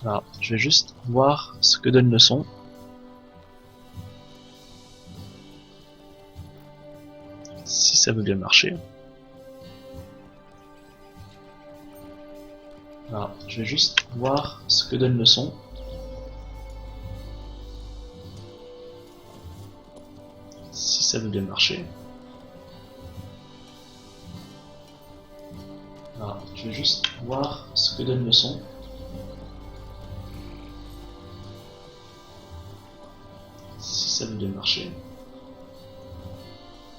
Alors, je vais juste voir ce que donne le son. Si ça veut bien marcher. Alors, je vais juste voir ce que donne le son. Si ça veut bien marcher. Alors, je vais juste voir ce que donne le son. Si ça veut bien marcher.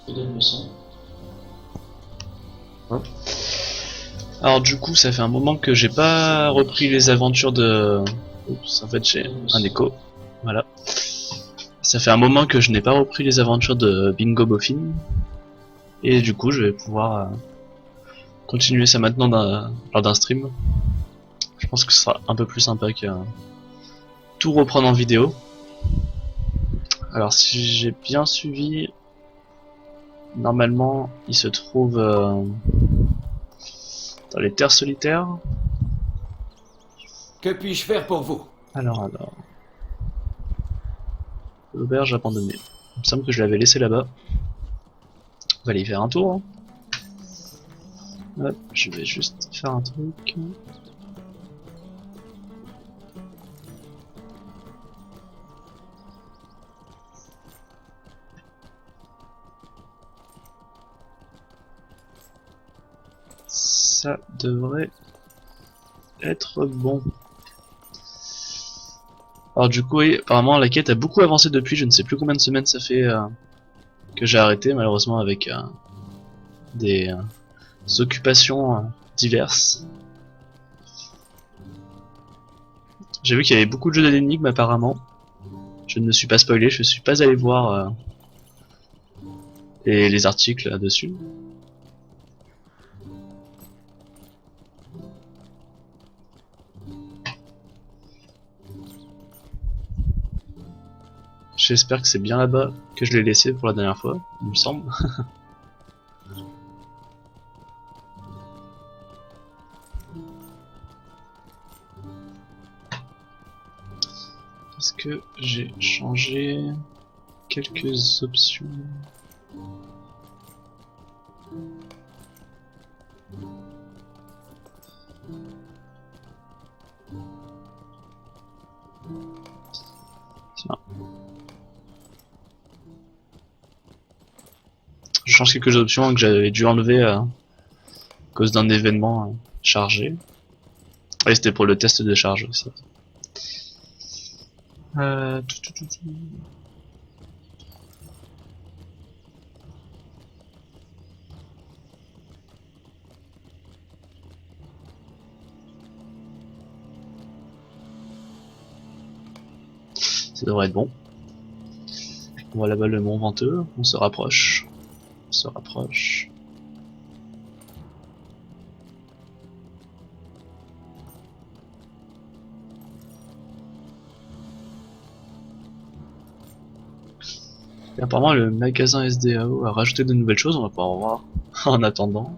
Que donne le son. Hop. Alors du coup, ça fait un moment que j'ai pas repris les aventures de... Oups, en fait j'ai un écho. Voilà. Ça fait un moment que je n'ai pas repris les aventures de Bingo Boffin. Et du coup, je vais pouvoir continuer ça maintenant lors d'un stream. Je pense que ce sera un peu plus sympa que tout reprendre en vidéo. Alors si j'ai bien suivi, normalement il se trouve dans les terres solitaires. Que puis-je faire pour vous? Alors. L'auberge abandonnée. Il me semble que je l'avais laissé là-bas. On va aller y faire un tour. Hein. Hop, je vais juste faire un truc. Ça devrait être bon. Alors du coup, oui, apparemment la quête a beaucoup avancé depuis, je ne sais plus combien de semaines ça fait que j'ai arrêté, malheureusement avec des occupations diverses. J'ai vu qu'il y avait beaucoup de jeux d'énigmes apparemment. Je ne me suis pas spoilé, je ne suis pas allé voir les articles là-dessus. J'espère que c'est bien là-bas que je l'ai laissé pour la dernière fois, il me semble. Est-ce que j'ai changé quelques options? Tiens. Je change quelques options que j'avais dû enlever à cause d'un événement chargé. Oui, c'était pour le test de charge. Ça. Euh... Ça devrait être bon. On voit là-bas le mont Venteux, on se rapproche. On se rapproche. Et apparemment le magasin SDAO a rajouté de nouvelles choses, on va pouvoir voir en attendant.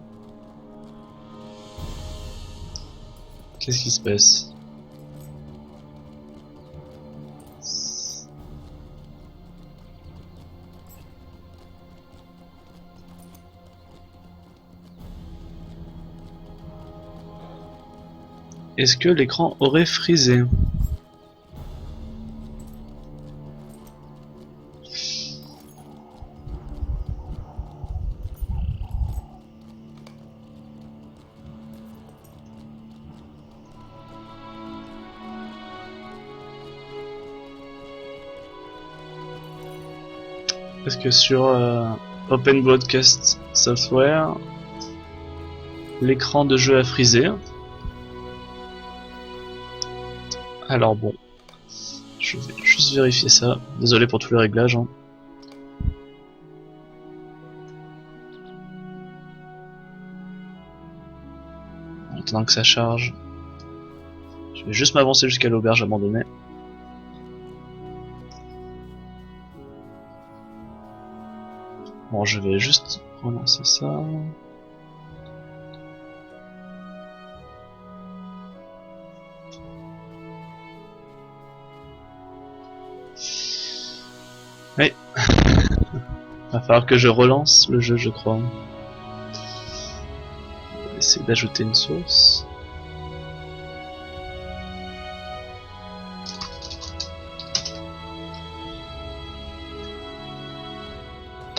Qu'est-ce qui se passe? Est-ce que l'écran aurait frisé? Parce que sur Open Broadcast Software, l'écran de jeu a frisé. Alors bon, je vais juste vérifier ça. Désolé pour tous les réglages. Hein. En attendant que ça charge, je vais juste m'avancer jusqu'à l'auberge abandonnée. Bon, je vais juste relancer ça. Oui. Va falloir que je relance le jeu, je crois. On va essayer d'ajouter une source.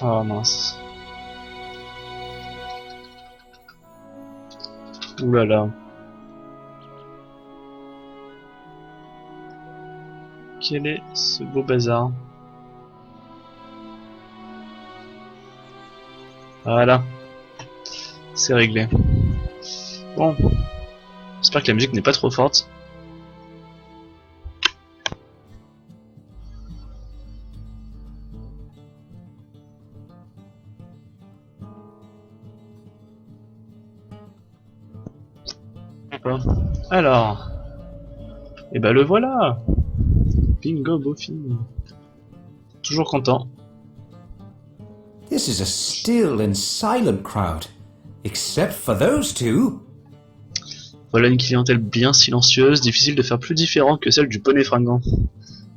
Oh mince. Ouh là là. Quel est ce beau bazar? Voilà. C'est réglé. Bon. J'espère que la musique n'est pas trop forte. Alors. Et bah le voilà. Bingo, beau film. Toujours content. This is a still and silent crowd, except for those two. Voilà une clientèle bien silencieuse, difficile de faire plus différent que celle du poney fringant.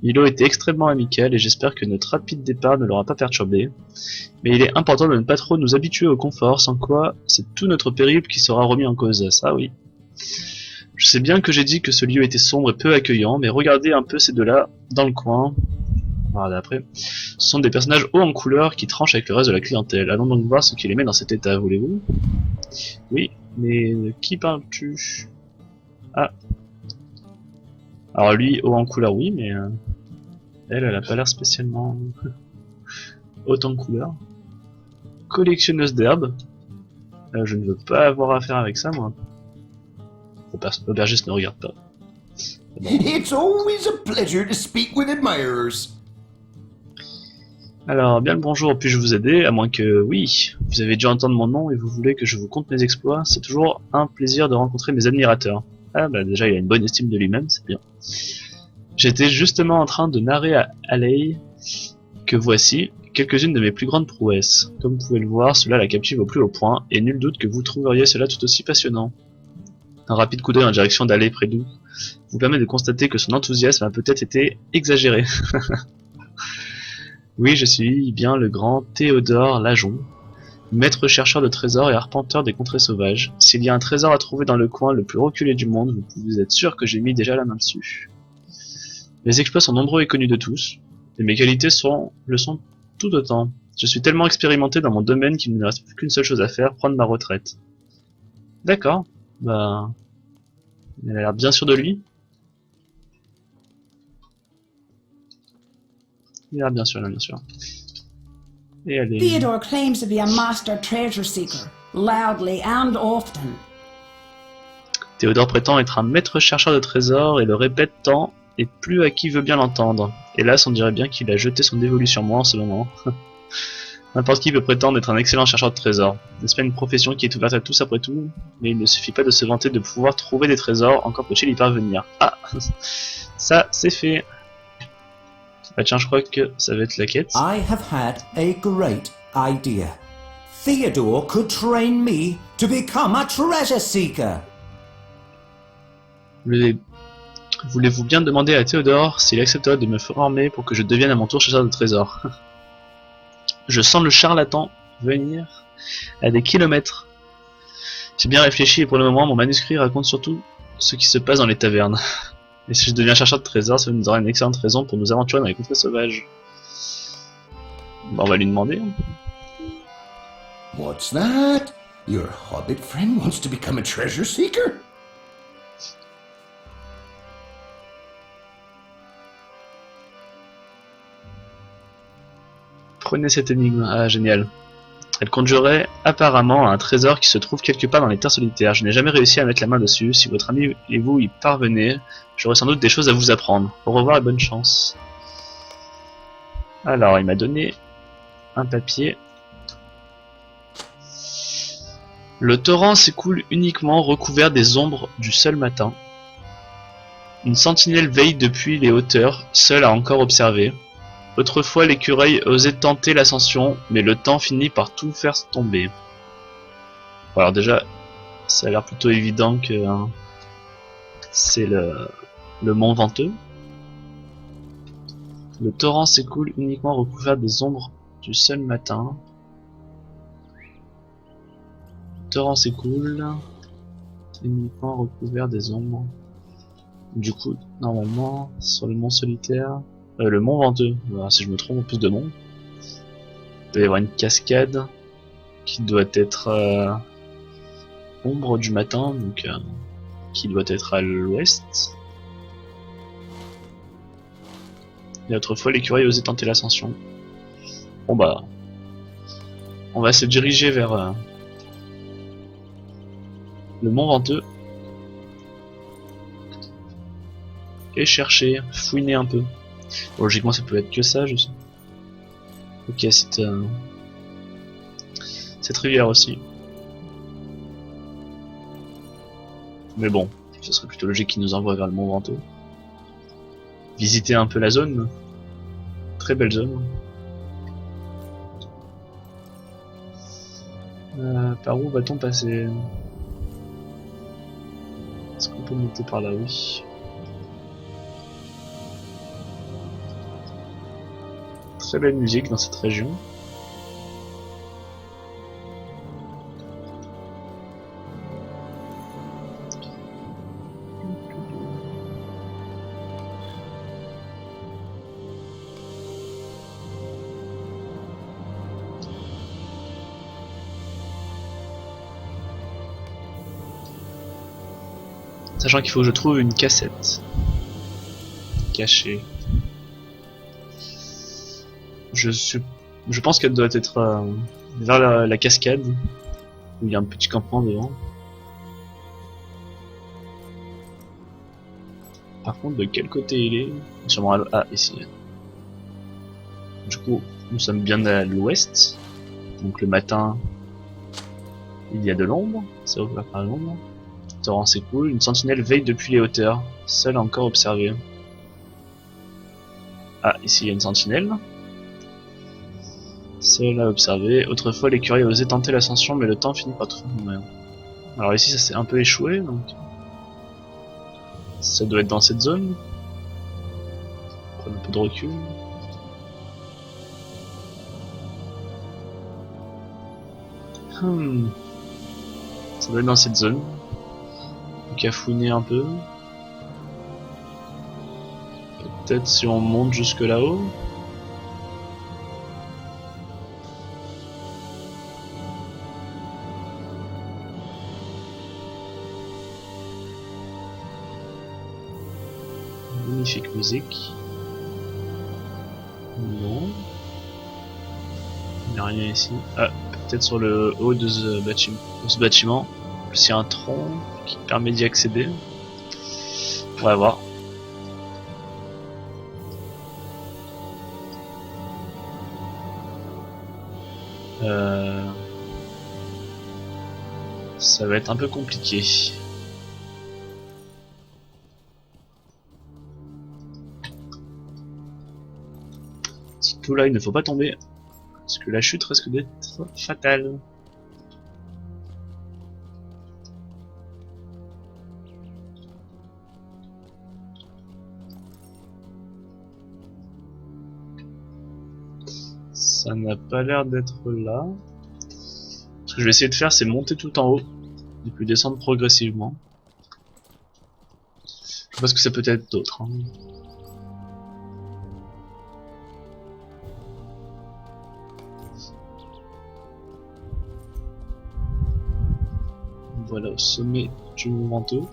Milo était extrêmement amical et j'espère que notre rapide départ ne l'aura pas perturbé. Mais il est important de ne pas trop nous habituer au confort, sans quoi c'est tout notre périple qui sera remis en cause, ça oui. Je sais bien que j'ai dit que ce lieu était sombre et peu accueillant, mais regardez un peu ces deux-là, dans le coin. On va regarder après. Ce sont des personnages hauts en couleur qui tranchent avec le reste de la clientèle. Allons donc voir ce qui les met dans cet état, voulez-vous? Oui, mais de qui parles-tu? Ah. Alors lui, haut en couleur, oui, mais elle a pas l'air spécialement haute en couleur. Collectionneuse d'herbes. Je ne veux pas avoir affaire avec ça, moi. L'aubergiste ne regarde pas. Bon. It's always a pleasure to speak with admirers. Alors, bien le bonjour, puis-je vous aider? À moins que, oui, vous avez dû entendre mon nom et vous voulez que je vous conte mes exploits. C'est toujours un plaisir de rencontrer mes admirateurs. Ah bah déjà, il a une bonne estime de lui-même, c'est bien. J'étais justement en train de narrer à Alley que voici quelques-unes de mes plus grandes prouesses. Comme vous pouvez le voir, cela la captive au plus haut point, et nul doute que vous trouveriez cela tout aussi passionnant. Un rapide coup d'œil en direction d'Alley près d'où vous permet de constater que son enthousiasme a peut-être été exagéré. Oui, je suis bien le grand Théodore Lajon, maître chercheur de trésors et arpenteur des contrées sauvages. S'il y a un trésor à trouver dans le coin le plus reculé du monde, vous pouvez être sûr que j'ai mis déjà la main dessus. Mes exploits sont nombreux et connus de tous, et mes qualités le sont tout autant. Je suis tellement expérimenté dans mon domaine qu'il ne me reste plus qu'une seule chose à faire, prendre ma retraite. D'accord, bah... il a l'air bien sûr de lui. Il a l'air bien sûr, là, bien sûr. Et elle est... Theodore claims to be a master treasure seeker, loudly and often. Théodore prétend être un maître chercheur de trésors et le répète tant et plus à qui veut bien l'entendre. Hélas, on dirait bien qu'il a jeté son dévolu sur moi en ce moment. N'importe qui peut prétendre être un excellent chercheur de trésors. N'est-ce pas une profession qui est ouverte à tous après tout? Mais il ne suffit pas de se vanter de pouvoir trouver des trésors, encore faut-il y parvenir. Ah, ça c'est fait. Bah tiens, je crois que ça va être la quête. I have had a great idea. Theodore could train me to become a treasure seeker. Voulez-vous bien demander à Théodore s'il accepterait de me former pour que je devienne à mon tour chercheur de trésors? Je sens le charlatan venir à des kilomètres. J'ai bien réfléchi et pour le moment mon manuscrit raconte surtout ce qui se passe dans les tavernes. Et si je deviens chercheur de trésors, ça nous aura une excellente raison pour nous aventurer dans les contrées sauvages. Bon, on va lui demander. What's that? Your hobbit friend wants to become a treasure seeker? Prenez cette énigme. Ah, génial. Elle conduirait apparemment à un trésor qui se trouve quelque part dans les terres solitaires. Je n'ai jamais réussi à mettre la main dessus. Si votre ami et vous y parvenez, j'aurai sans doute des choses à vous apprendre. Au revoir et bonne chance. Alors, il m'a donné un papier. Le torrent s'écoule uniquement recouvert des ombres du seul matin. Une sentinelle veille depuis les hauteurs, seule à encore observer. Autrefois l'écureuil osait tenter l'ascension, mais le temps finit par tout faire tomber. Bon, alors déjà, ça a l'air plutôt évident que c'est le mont Venteux. Le torrent s'écoule uniquement recouvert des ombres du seul matin. Le torrent s'écoule uniquement recouvert des ombres. Du coup, normalement, sur le mont solitaire, le mont venteux, voilà, si je me trompe, plus de monts. Il doit y avoir une cascade qui doit être ombre du matin, donc qui doit être à l'ouest. Et autrefois, l'écureuil osait tenter l'ascension. Bon bah, on va se diriger vers le mont venteux et chercher, fouiner un peu. Bon, logiquement, ça peut être que ça, je sais. Ok, cette rivière aussi. Mais bon, ce serait plutôt logique qu'il nous envoie vers le mont venteux. Visiter un peu la zone. Très belle zone. Par où va-t-on passer? Est-ce qu'on peut monter par là? Oui. Très belle musique dans cette région. Sachant qu'il faut que je trouve une cassette cachée. Je pense qu'elle doit être vers la cascade, où il y a un petit campement devant. Par contre, de quel côté il est? Sûrement ici. Du coup, nous sommes bien à l'ouest. Donc le matin, il y a de l'ombre. C'est recouvert par l'ombre. Le torrent s'écoule. Une sentinelle veille depuis les hauteurs. Seule à encore observer. Ah, ici il y a une sentinelle. Seule à observer. Autrefois, l'écureuil osait tenter l'ascension, mais le temps finit par trouver moyen. Alors ici, ça s'est un peu échoué, donc ça doit être dans cette zone. Prendre un peu de recul. Ça doit être dans cette zone. Donc à fouiner un peu. Peut-être si on monte jusque là-haut. Magnifique musique. Non. Il n'y a rien ici. Ah, peut-être sur le haut de ce bâtiment. En plus, il y a un tronc qui permet d'y accéder. On va voir. Ça va être un peu compliqué. Surtout là, il ne faut pas tomber. Parce que la chute risque d'être fatale. Ça n'a pas l'air d'être là. Ce que je vais essayer de faire, c'est monter tout en haut. Et puis descendre progressivement. Je sais pas ce que ça peut être d'autre. Hein. Voilà, au sommet du mont venteux.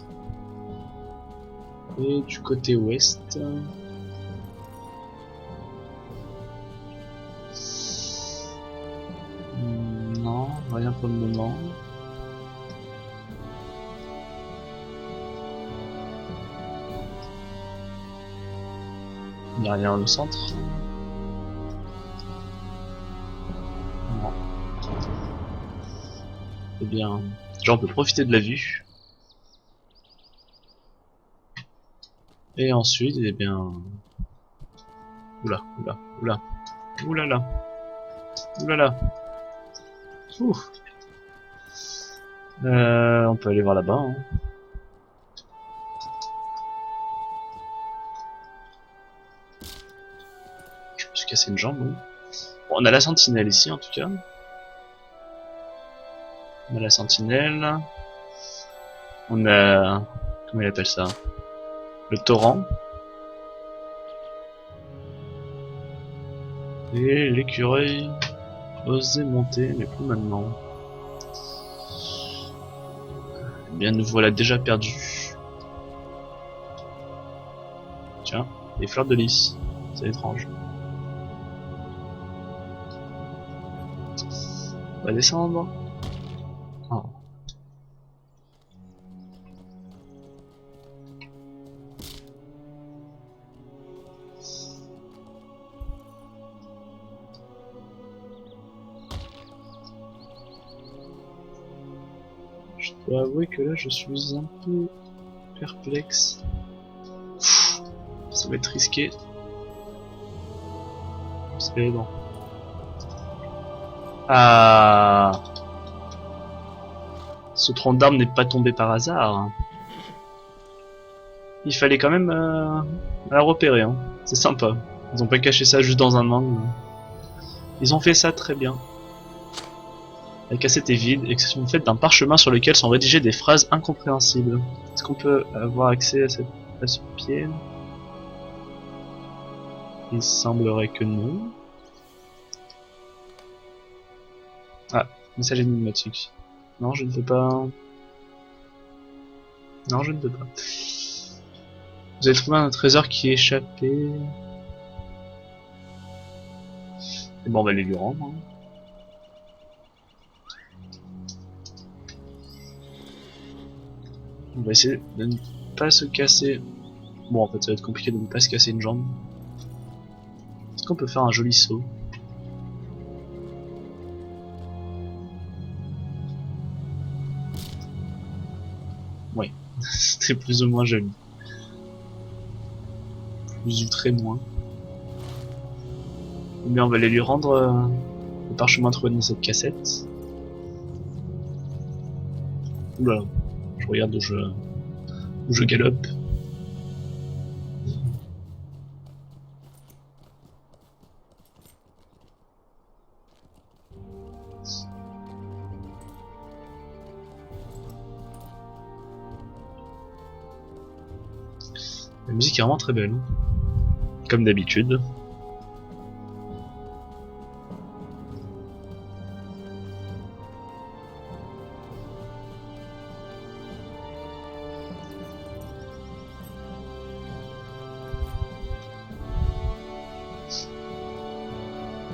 Et du côté ouest. Non, rien pour le moment. Il n'y a rien au centre. Non. Eh bien, déjà on peut profiter de la vue. Et ensuite, eh bien... Oula, oula, oula. Oulala. Oulala. Ouh. On peut aller voir là-bas. Hein. fait casser une jambe, oui. Bon, on a la sentinelle ici en tout cas. On a la sentinelle. On a... comment il appelle ça? Le torrent. Et l'écureuil. Oser monter, mais plus maintenant. Eh bien, nous voilà déjà perdus. Tiens, des fleurs de lys. C'est étrange. On va descendre. Oh. Je dois avouer que là je suis un peu perplexe. Ça va être risqué. C'est bon. Ah, ce tronc d'arbre n'est pas tombé par hasard. Il fallait quand même la repérer. Hein. C'est sympa. Ils ont pas caché ça juste dans un angle. Ils ont fait ça très bien. La cassette est vide, exception faite d'un parchemin sur lequel sont rédigées des phrases incompréhensibles. Est-ce qu'on peut avoir accès à ce pied? Il semblerait que non. Ah, message énigmatique. Non, je ne peux pas. Non, je ne peux pas. Vous avez trouvé un trésor qui est échappé. Et bon, on va aller lui rendre. Hein. On va essayer de ne pas se casser. Bon, en fait, ça va être compliqué de ne pas se casser une jambe. Est-ce qu'on peut faire un joli saut? Oui, c'était plus ou moins joli. Plus ou très moins. Ou bien on va aller lui rendre le parchemin trouvé dans cette cassette. Oula, je regarde où je galope. La musique est vraiment très belle, comme d'habitude.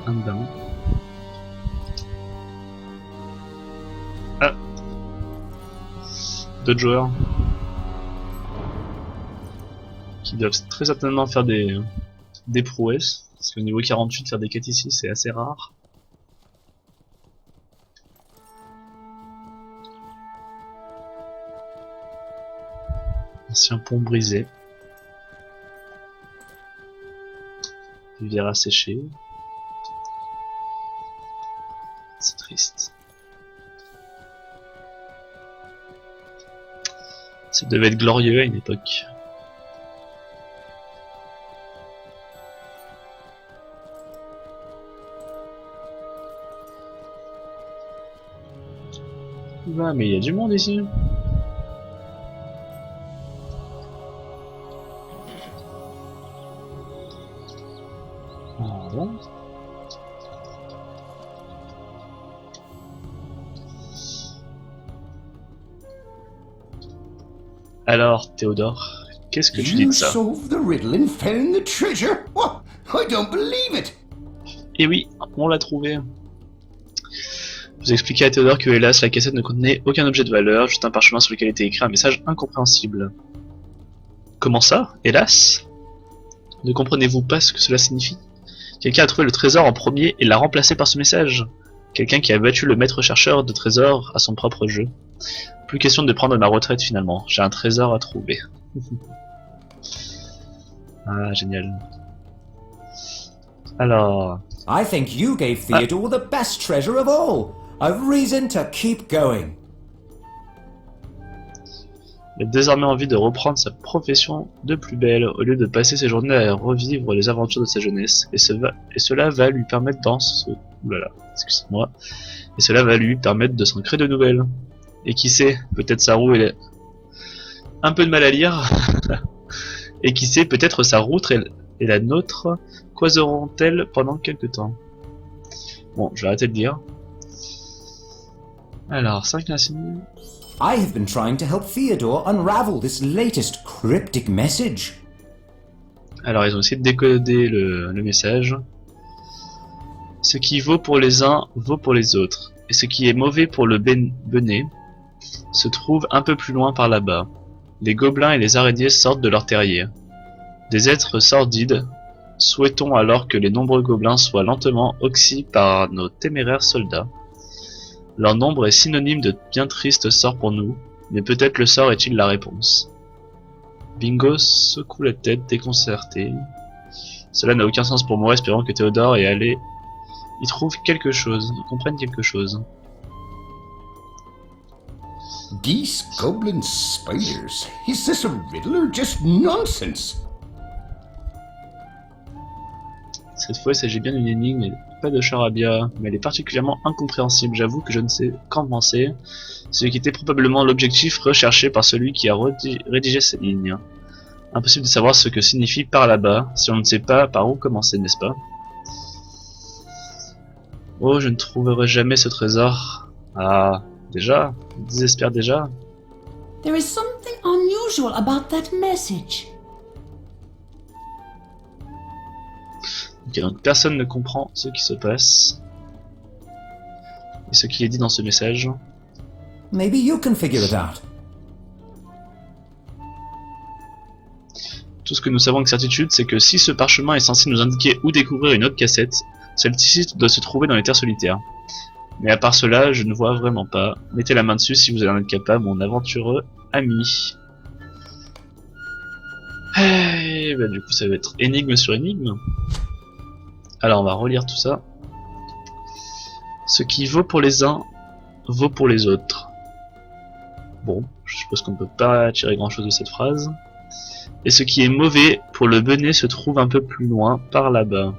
Un dedans. Ah, d'autres joueurs. Qui doivent très certainement faire des prouesses, parce qu'au niveau 48, faire des quêtes ici, c'est assez rare. Ancien pont brisé. Rivière asséchée. C'est triste. Ça devait être glorieux à une époque. Ah, mais il y a du monde ici. Ah bon. Alors, Théodore, qu'est-ce que tu dis de ça? You solved the riddle and found the treasure? What? I don't believe it! Eh oui, on l'a trouvé. Vous expliquez à Théodore que hélas la cassette ne contenait aucun objet de valeur, juste un parchemin sur lequel était écrit un message incompréhensible. Comment ça? Hélas? Ne comprenez-vous pas ce que cela signifie? Quelqu'un a trouvé le trésor en premier et l'a remplacé par ce message. Quelqu'un qui a battu le maître chercheur de trésors à son propre jeu. Plus question de prendre ma retraite finalement, j'ai un trésor à trouver. Ah, génial. Alors... I think you gave Theodore the best treasure of all. A reason to keep going. a désormais envie de reprendre sa profession de plus belle, au lieu de passer ses journées à revivre les aventures de sa jeunesse, et cela va lui permettre excusez-moi, et cela va lui permettre de s'en créer de nouvelles. Et qui sait, peut-être sa roue elle est un peu de mal à lire, et qui sait, peut-être sa route et la nôtre croiseront-elles pendant quelques temps. Bon, je vais arrêter de lire. Alors, 5 insignes. I have been trying to help Theodore unravel this latest cryptic message. Alors, ils ont essayé de décoder le message. Ce qui vaut pour les uns vaut pour les autres, et ce qui est mauvais pour le benet se trouve un peu plus loin par là-bas. Les gobelins et les araignées sortent de leur terrier. Des êtres sordides, souhaitons alors que les nombreux gobelins soient lentement oxydés par nos téméraires soldats. Leur nombre est synonyme de bien triste sort pour nous, mais peut-être le sort est-il la réponse. Bingo secoue la tête déconcerté. Cela n'a aucun sens pour moi, espérant que Théodore et Allé y trouvent quelque chose, y comprennent quelque chose. Geese, goblins, spiders. Is this a riddle or just nonsense? Cette fois, il s'agit bien d'une énigme et pas de charabia, mais elle est particulièrement incompréhensible. J'avoue que je ne sais qu'en penser, ce qui était probablement l'objectif recherché par celui qui a rédigé ces lignes. Impossible de savoir ce que signifie par là-bas, si on ne sait pas par où commencer, n'est-ce pas? Oh, je ne trouverai jamais ce trésor. Ah, déjà? Je désespère déjà. There is something unusual about that message. Ok, donc personne ne comprend ce qui se passe. Et ce qui est dit dans ce message. Maybe you can figure it out. Tout ce que nous savons avec certitude, c'est que si ce parchemin est censé nous indiquer où découvrir une autre cassette, celle-ci doit se trouver dans les terres solitaires. Mais à part cela, je ne vois vraiment pas. Mettez la main dessus si vous en êtes capable, mon aventureux ami. Et bah, du coup, ça va être énigme sur énigme. Alors, on va relire tout ça. Ce qui vaut pour les uns, vaut pour les autres. Bon, je suppose qu'on ne peut pas tirer grand-chose de cette phrase. Et ce qui est mauvais pour le benet se trouve un peu plus loin, par là-bas.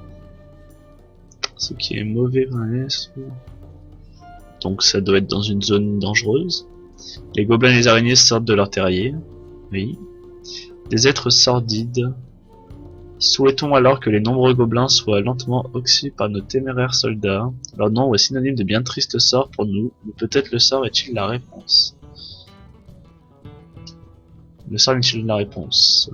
Ce qui est mauvais pour le benet se trouve... Donc ça doit être dans une zone dangereuse. Les gobelins et les araignées sortent de leur terrier. Oui. Des êtres sordides. Souhaitons alors que les nombreux gobelins soient lentement oxydés par nos téméraires soldats. Leur nombre est synonyme de bien triste sort pour nous, mais peut-être le sort est-il la réponse. Le sort est-il la réponse?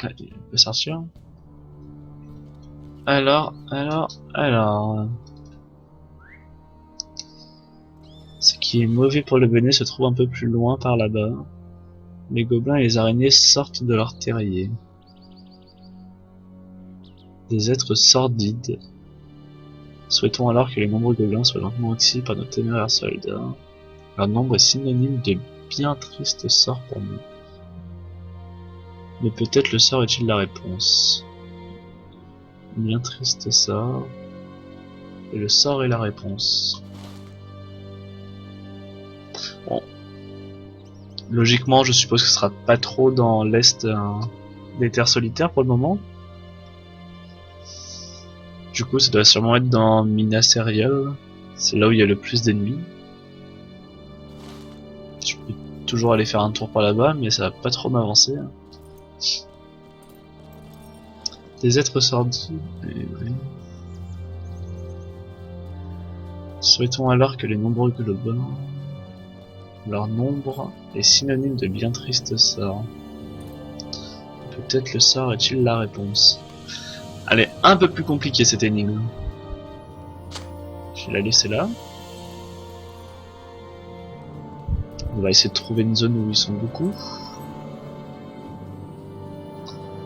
Allez, on peut sortir. Alors. Ce qui est mauvais pour le benet se trouve un peu plus loin par là-bas. Les gobelins et les araignées sortent de leur terrier. Des êtres sordides. Souhaitons alors que les nombreux gobelins soient lentement oxydés par nos téméraires soldats. Leur nombre est synonyme de bien triste sort pour nous. Mais peut-être le sort est-il la réponse. Bien triste sort. Et le sort est la réponse. Bon. Logiquement, je suppose que ce sera pas trop dans l'est des terres solitaires pour le moment. Du coup, ça doit sûrement être dans Minas Serial. C'est là où il y a le plus d'ennemis. Je peux toujours aller faire un tour par là-bas, mais ça va pas trop m'avancer. Des êtres sordides. Oui. Souhaitons alors que les nombreux gobelins, leur nombre est synonyme de bien triste sort. Peut-être le sort est-il la réponse. Elle est un peu plus compliquée cette énigme. Je vais la laisser là. On va essayer de trouver une zone où ils sont beaucoup.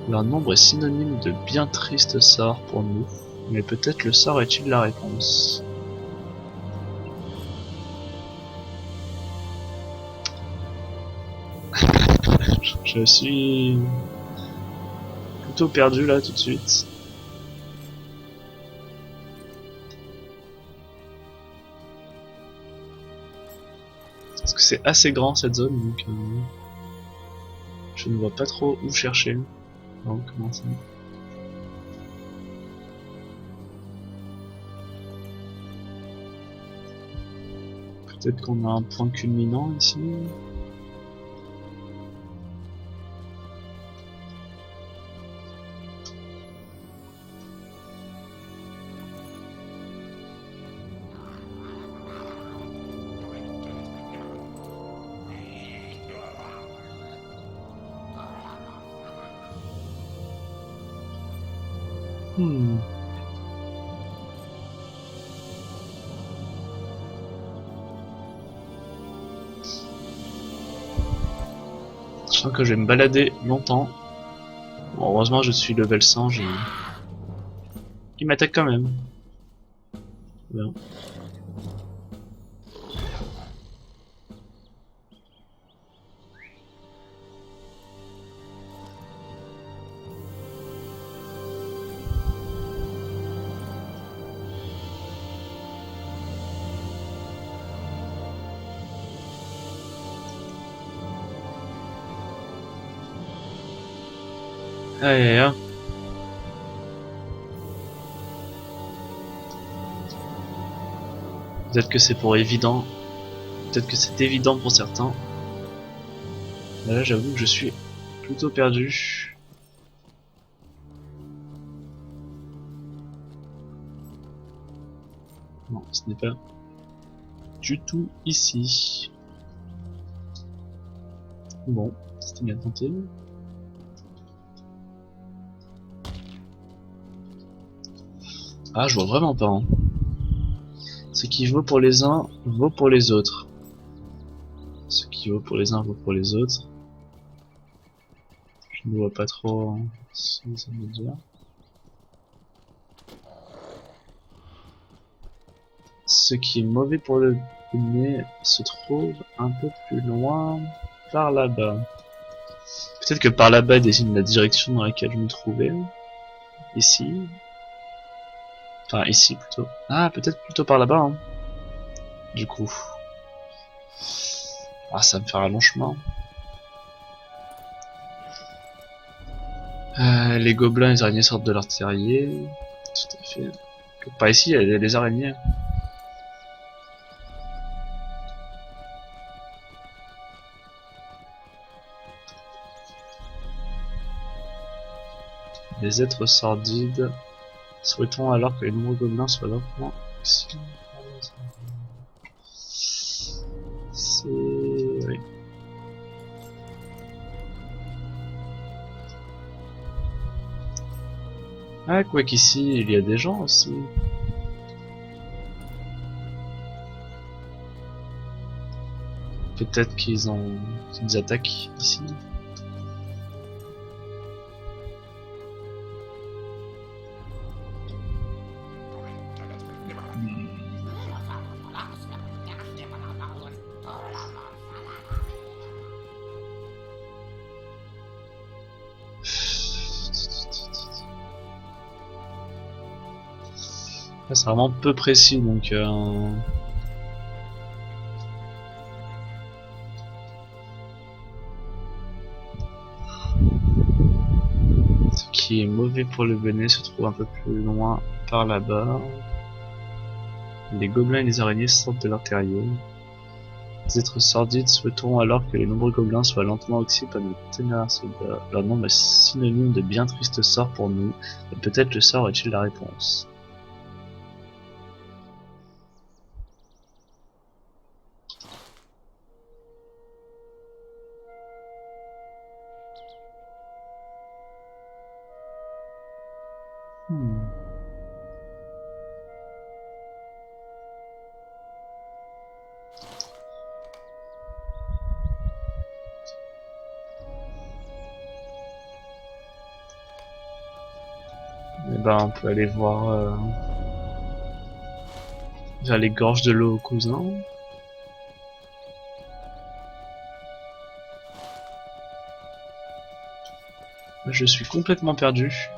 Leur nombre est synonyme de bien triste sort pour nous, mais peut-être le sort est-il la réponse. Je suis plutôt perdu là tout de suite. c'est assez grand cette zone, donc je ne vois pas trop où chercher. Donc, comment ça? Peut-être qu'on a un point culminant ici. Hmm. Je sens que je vais me balader longtemps. Bon, heureusement je suis level 100, il m'attaque quand même. Bien. Allez, hein. Peut-être que c'est pour évident. Peut-être que c'est évident pour certains. Mais là, j'avoue que je suis plutôt perdu. Non, ce n'est pas du tout ici. Bon, c'était bien tenté. Ah, je vois vraiment pas. Hein. Ce qui vaut pour les uns, vaut pour les autres. Ce qui vaut pour les uns, vaut pour les autres. Je ne vois pas trop ce que ça veut dire. Ce qui est mauvais pour le nez se trouve un peu plus loin par là-bas. Peut-être que par là-bas désigne la direction dans laquelle je me trouvais. Ici. Enfin, ici plutôt. Ah, peut-être plutôt par là-bas. Hein. Du coup. Ah, ça va me faire un long chemin. Les gobelins et les araignées sortent de leur terrier. Tout à fait. Pas ici, il y a les araignées. Les êtres sordides. Souhaitons alors que les nombreux gobelins soient lentement. C'est... Oui. Ah, quoi qu'ici, il y a des gens aussi. Peut-être qu'ils attaquent ici. C'est vraiment peu précis, donc ce qui est mauvais pour le bonnet se trouve un peu plus loin par là-bas. Les gobelins et les araignées sortent de leur terrier. Les êtres sordides souhaiteront alors que les nombreux gobelins soient lentement oxydés par nos ténèbres soldats. Leur nom est synonyme de bien triste sort pour nous, et peut-être le sort est-il la réponse. Et ben on peut aller voir vers les gorges de l'eau cousin. Je suis complètement perdu.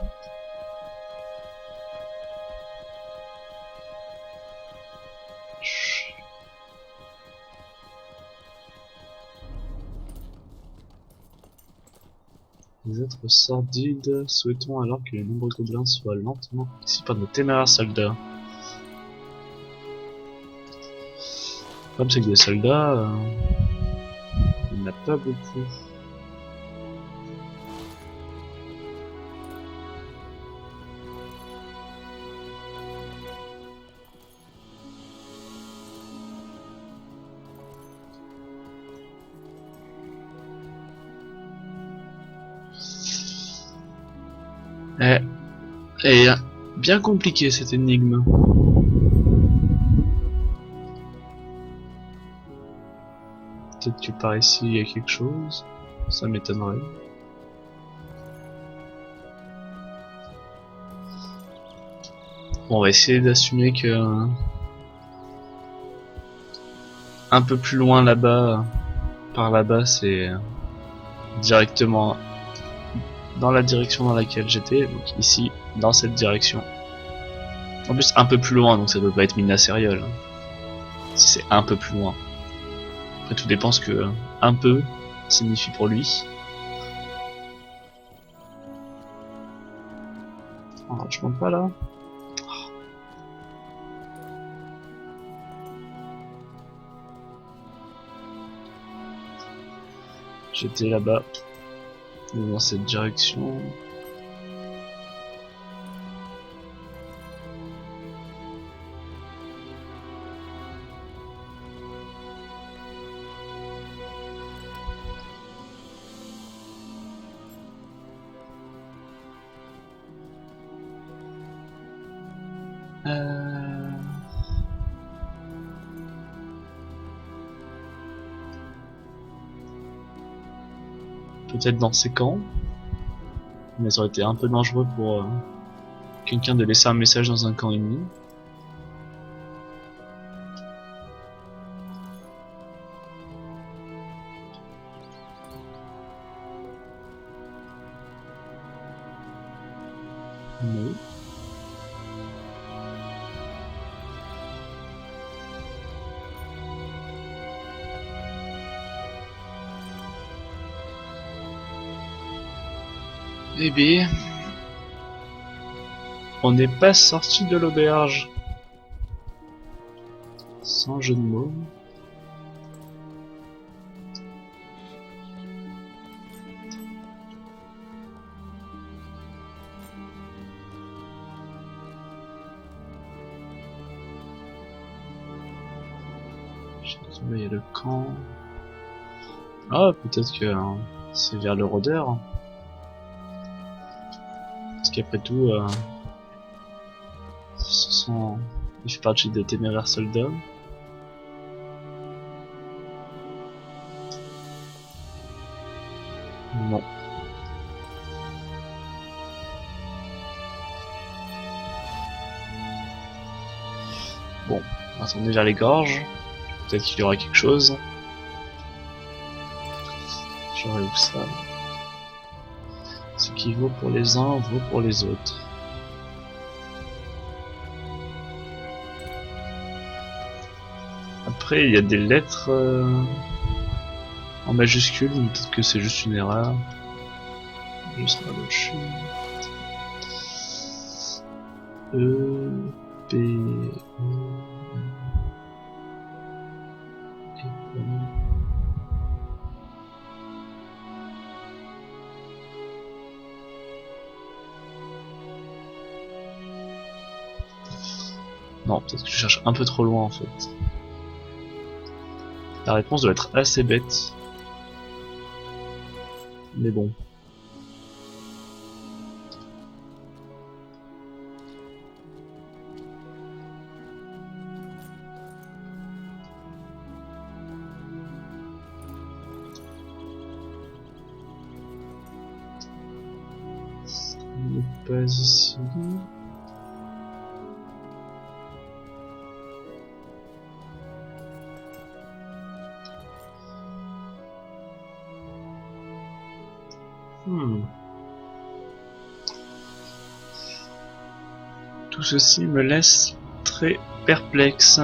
Les êtres sordides, souhaitons alors que les nombreux gobelins soient lentement ici par nos téméraires soldats. Le problème c'est que des soldats, il n'y en a pas beaucoup. Et bien compliqué cette énigme. Peut-être que par ici il y a quelque chose. Ça m'étonnerait. Bon, on va essayer d'assumer que un peu plus loin là-bas, par là-bas, c'est directement dans la direction dans laquelle j'étais, donc ici, dans cette direction. En plus, un peu plus loin, donc ça doit pas être Minas Seriol. Hein. Si c'est un peu plus loin. Après, tout dépend ce que un peu signifie pour lui. Alors, je monte pas là. J'étais là-bas, dans cette direction. Peut-être dans ces camps, mais ça aurait été un peu dangereux pour quelqu'un de laisser un message dans un camp ennemi. Non. Eh bien, on n'est pas sorti de l'auberge. Sans jeu de mots. Il y a le camp. Ah, peut-être que c'est vers le rôdeur. Parce qu'après tout, il fait partie des téméraires soldats. Non. Bon, on va tourner vers les gorges. Peut-être qu'il y aura quelque chose. J'aurais où ça. Ce qui vaut pour les uns vaut pour les autres. Après, il y a des lettres en majuscules, mais peut-être que c'est juste une erreur. Juste pas le chien. E, P, O. Non, peut-être que je cherche un peu trop loin en fait. La réponse doit être assez bête. Mais bon. On n'est pas ici. Tout ceci me laisse très perplexe.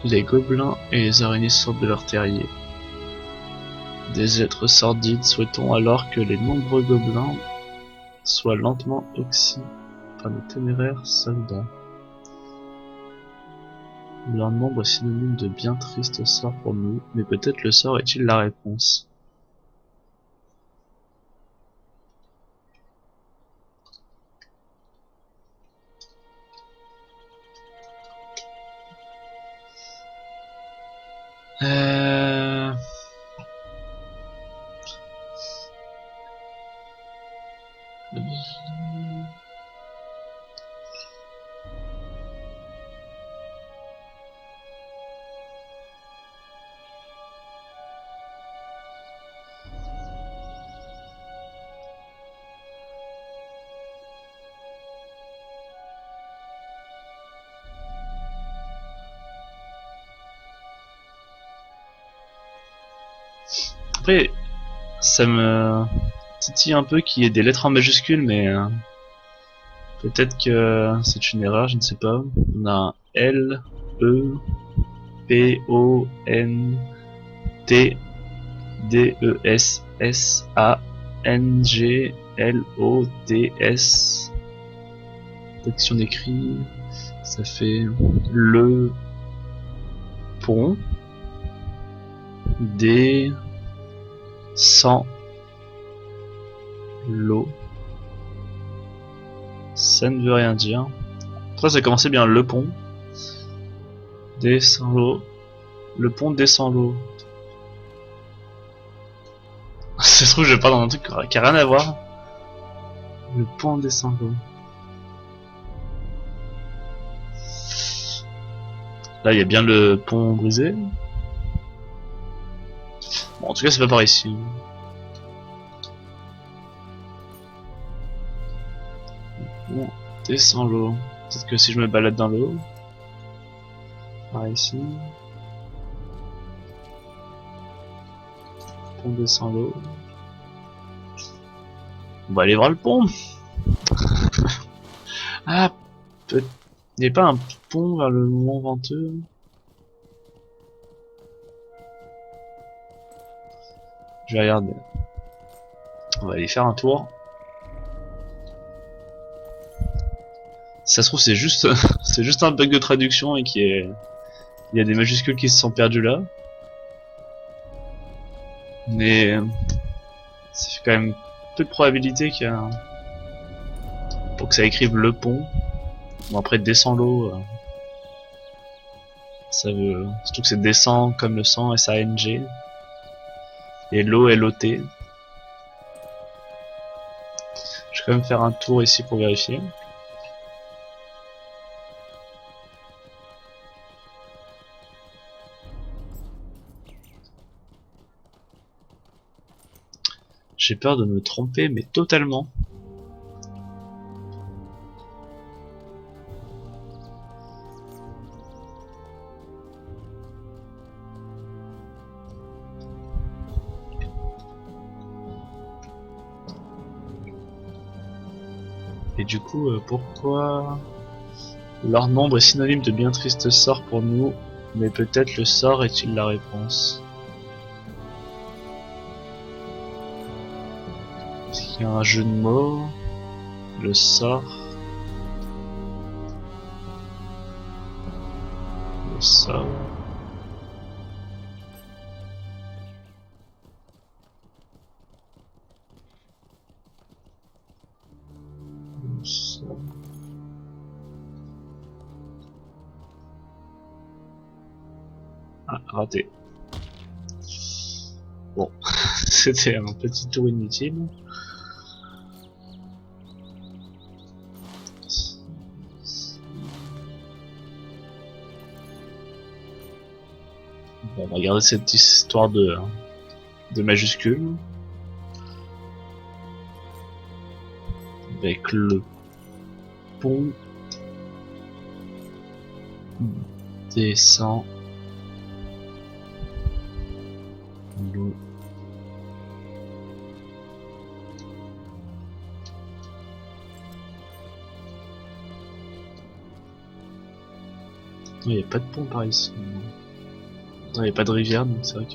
Les gobelins et les araignées sortent de leur terrier. Des êtres sordides souhaitons alors que les nombreux gobelins soient lentement oxydés par de téméraires soldats. Leur nombre est synonyme de bien triste sort pour nous, mais peut-être le sort est-il la réponse. Euh... Après, ça me titille un peu qu'il y ait des lettres en majuscules, mais peut-être que c'est une erreur, je ne sais pas. On a un L, E, P, O, N, T, D, E, S, S, A, N, G, L, O, D, Si on écrit, ça fait le pont des sans l'eau. Ça ne veut rien dire. Après ça commençait bien, le pont descend l'eau. Le pont descend l'eau. Ça se trouve je parle dans un truc qui a rien à voir. Le pont descend l'eau. Là il y a bien le pont brisé. Bon en tout cas c'est pas par ici. Bon, descend l'eau. Peut-être que si je me balade dans l'eau. Par ici. On descend l'eau. On va aller voir le pont. Ah, il n'y a pas un pont vers le Mont Venteux. Je vais regarder. On va aller faire un tour. Si ça se trouve c'est juste c'est juste un bug de traduction et il y a des majuscules qui se sont perdues là. Mais ça fait quand même peu de probabilité qu'il y a pour que ça écrive le pont. Bon après descend l'eau. Ça veut surtout que c'est descend comme le sang S-A-N-G et l'eau L-O-T. Je vais quand même faire un tour ici pour vérifier. J'ai peur de me tromper, mais totalement. Et du coup, pourquoi leur nombre est synonyme de bien triste sort pour nous, mais peut-être le sort est-il la réponse? Il y a un jeu de mots, le sort, le sort. Le sort. Ah, raté. Bon, c'était un petit tour inutile. Bon, on va regarder cette histoire de majuscules. Avec le pont descend l'eau. Il n'y a pas de pont par ici. Il n'y a pas de rivière, donc c'est vrai que...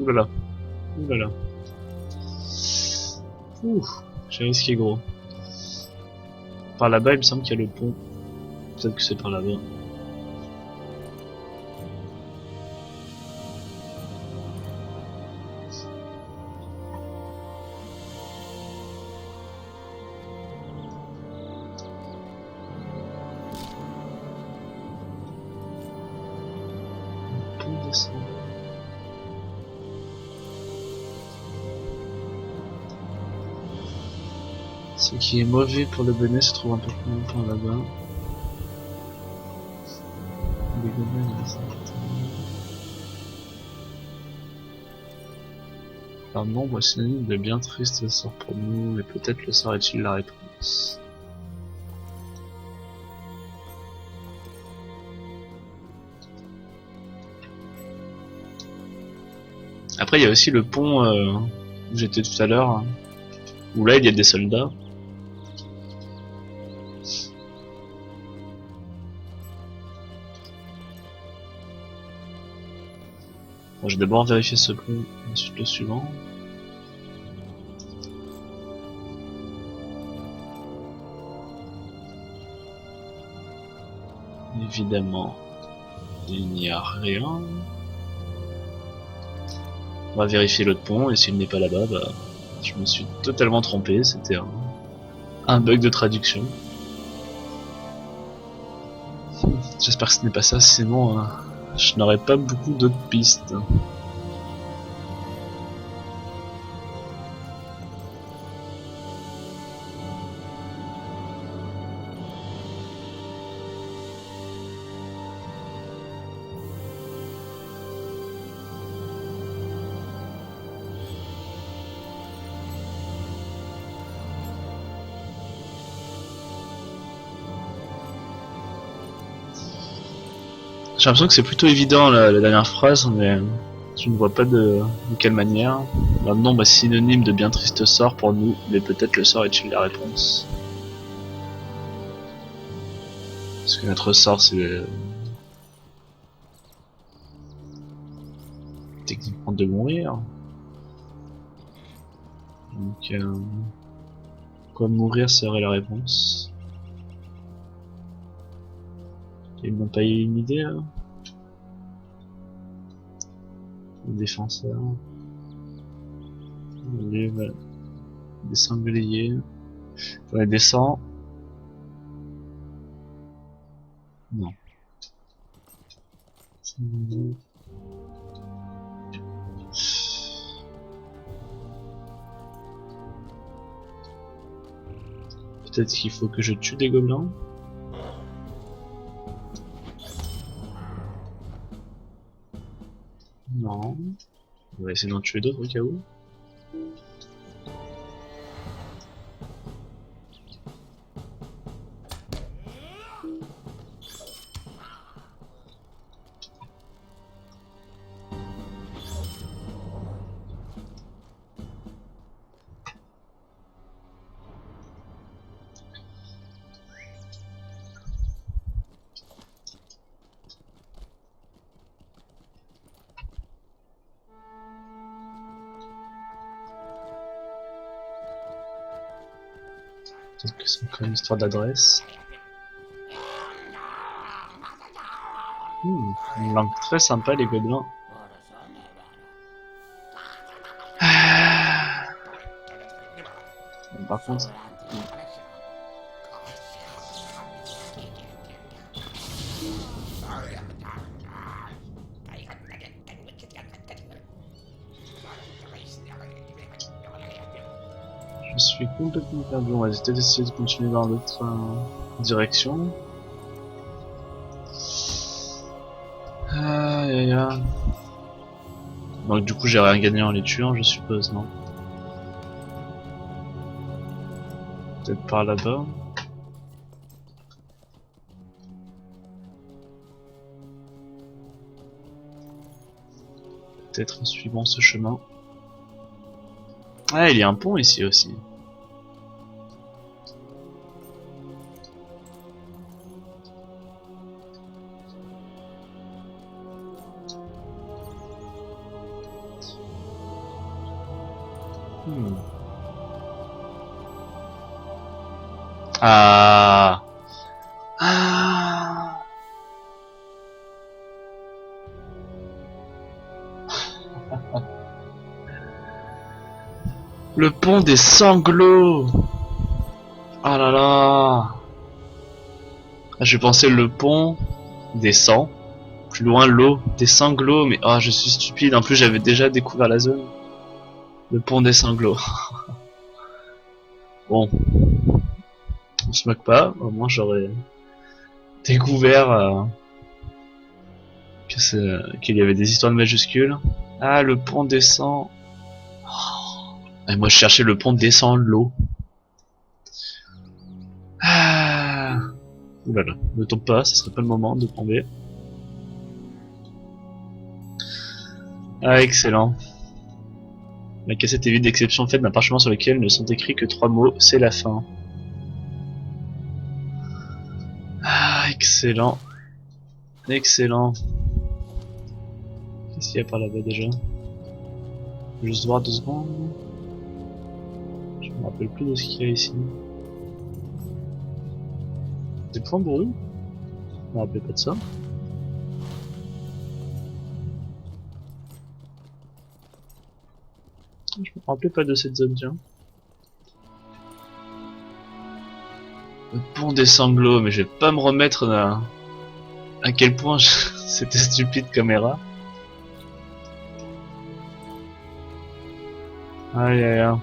Oulala. Oulala. Ouh, j'ai risqué gros. Par là-bas, il me semble qu'il y a le pont. Peut-être que c'est par là-bas. On peut descendre. Ce qui est mauvais pour le bonnet se trouve un peu plus longtemps là-bas. Les gobelins, ils s'arrêtent. Alors non, voici une de bien triste sort pour nous, et peut-être le sort est-il la réponse. Après il y a aussi le pont où j'étais tout à l'heure, hein, où là il y a des soldats. Bon, je vais d'abord vérifier ce pont, ensuite le suivant. Évidemment, il n'y a rien. On va vérifier l'autre pont, et s'il n'est pas là-bas, bah, je me suis totalement trompé, c'était un bug de traduction. J'espère que ce n'est pas ça, sinon je n'aurai pas beaucoup d'autres pistes. J'ai l'impression que c'est plutôt évident la dernière phrase, mais je ne vois pas de quelle manière. Maintenant, bah, synonyme de bien triste sort pour nous, mais peut-être le sort est-il la réponse. Parce que notre sort, c'est techniquement de mourir. Donc, quoi, mourir serait la réponse. Ils n'ont pas eu une idée là. Les défenseurs. Les sangliers. On les descend. Non. Peut-être qu'il faut que je tue des gobelins. Non. On va essayer d'en tuer d'autres au cas où. Peut-être que c'est encore une histoire d'adresse. Une langue très sympa les gobelins. Bon, par contre... Je suis complètement perdu, on va peut-être essayer de continuer dans l'autre direction. Aïe aïe aïe. Donc du coup j'ai rien gagné en les tuant je suppose, non? Peut-être par là-bas. Peut-être en suivant ce chemin. Ah, il y a un pont ici aussi. Hmm. Ah. Ah. Le pont des sanglots. Ah là là. Ah, je pensais le pont des sangs. Plus loin l'eau, des sanglots, mais ah, je suis stupide. En plus, j'avais déjà découvert la zone. Le pont des sanglots. Bon, on se moque pas. Au moins, j'aurais découvert qu'il y avait des histoires de majuscules. Ah, le pont descend. Et moi, je cherchais le pont descend l'eau. Ah. Oulala, ne tombe pas, ce serait pas le moment de tomber. Ah, excellent. La cassette est vide d'exception faite d'un parchemin sur lequel ne sont écrits que 3 mots, c'est la fin. Ah, excellent. Excellent. Qu'est-ce qu'il y a par là-bas déjà? Juste voir 2 secondes. Je me rappelle plus de ce qu'il y a ici. Des points bourrus? Je me rappelle pas de ça. Je me rappelais pas de cette zone, tiens. Le pont des sanglots, mais je vais pas me remettre à quel point c'était stupide caméra. Aïe aïe aïe.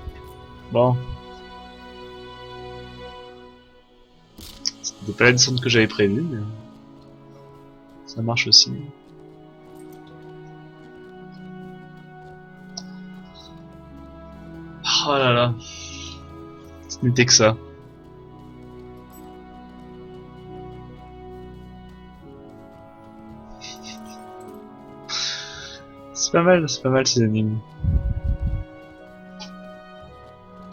Bon. C'était pas la descente que j'avais prévue, mais ça marche aussi. Oh là là. Ce n'était que ça. C'est pas mal ces énigmes.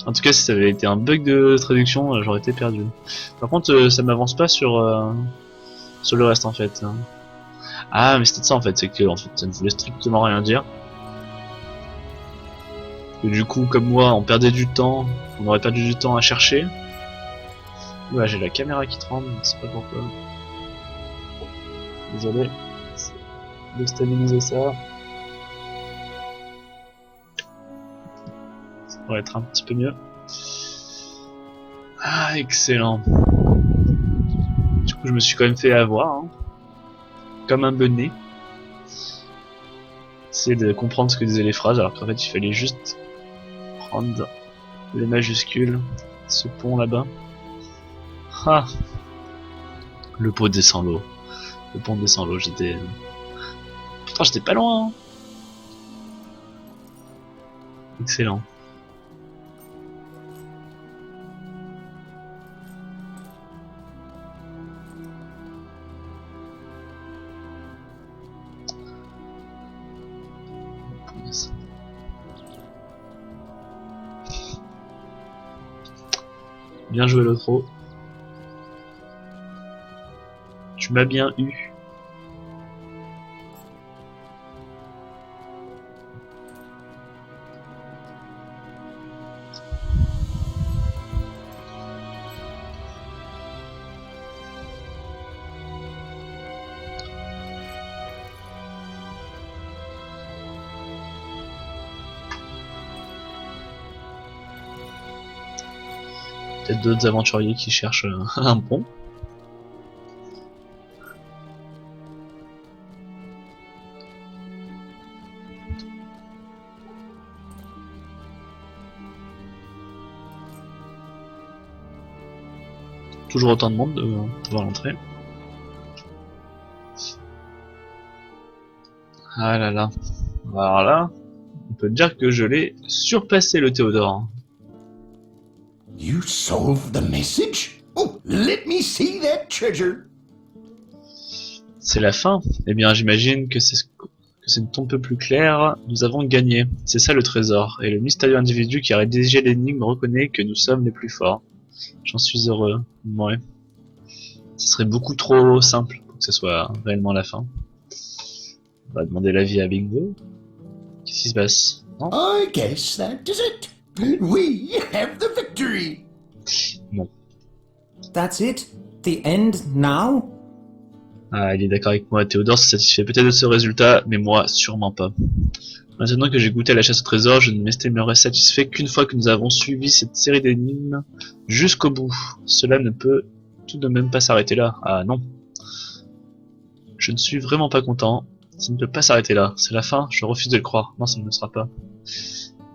En tout cas, si ça avait été un bug de traduction, j'aurais été perdu. Par contre, ça m'avance pas sur le reste en fait. Ah, mais c'était ça en fait, c'est que en fait, ça ne voulait strictement rien dire. Et du coup, comme moi, on perdait du temps, on aurait perdu du temps à chercher. Ouais, j'ai la caméra qui tremble, je sais pas pourquoi. Désolé. De stabiliser ça. Ça pourrait être un petit peu mieux. Ah, excellent. Du coup, je me suis quand même fait avoir, hein. Comme un bonnet. Essayer de comprendre ce que disaient les phrases, alors qu'en fait, il fallait juste prendre les majuscules. Ce pont là-bas. Ah. Le pot descend l'eau. Le pont descend l'eau, j'étais... Pourtant, j'étais pas loin, hein. Excellent. Bien joué l'autre. Tu m'as bien eu. Peut-être d'autres aventuriers qui cherchent un pont. Toujours autant de monde devant l'entrée. Ah là là. Alors là, on peut dire que je l'ai surpassé le Théodore. You solved the message? Oh, let me see that treasure. C'est la fin. Eh bien, j'imagine que Que c'est un peu plus clair, nous avons gagné. C'est ça le trésor. Et le mystérieux individu qui a rédigé l'énigme reconnaît que nous sommes les plus forts. J'en suis heureux. Ouais. Ce serait beaucoup trop simple pour que ce soit réellement la fin. On va demander l'avis à Bingo. Qu'est-ce qui se passe? Non? I guess that is it. We have the victory. Non. That's it? The end now? Ah, il est d'accord avec moi. Théodore se satisfait peut-être de ce résultat, mais moi, sûrement pas. Maintenant que j'ai goûté à la chasse au trésor, je ne m'estimerai satisfait qu'une fois que nous avons suivi cette série d'énigmes jusqu'au bout. Cela ne peut tout de même pas s'arrêter là. Ah non. Je ne suis vraiment pas content. Ça ne peut pas s'arrêter là. C'est la fin, je refuse de le croire. Non, ça ne le sera pas.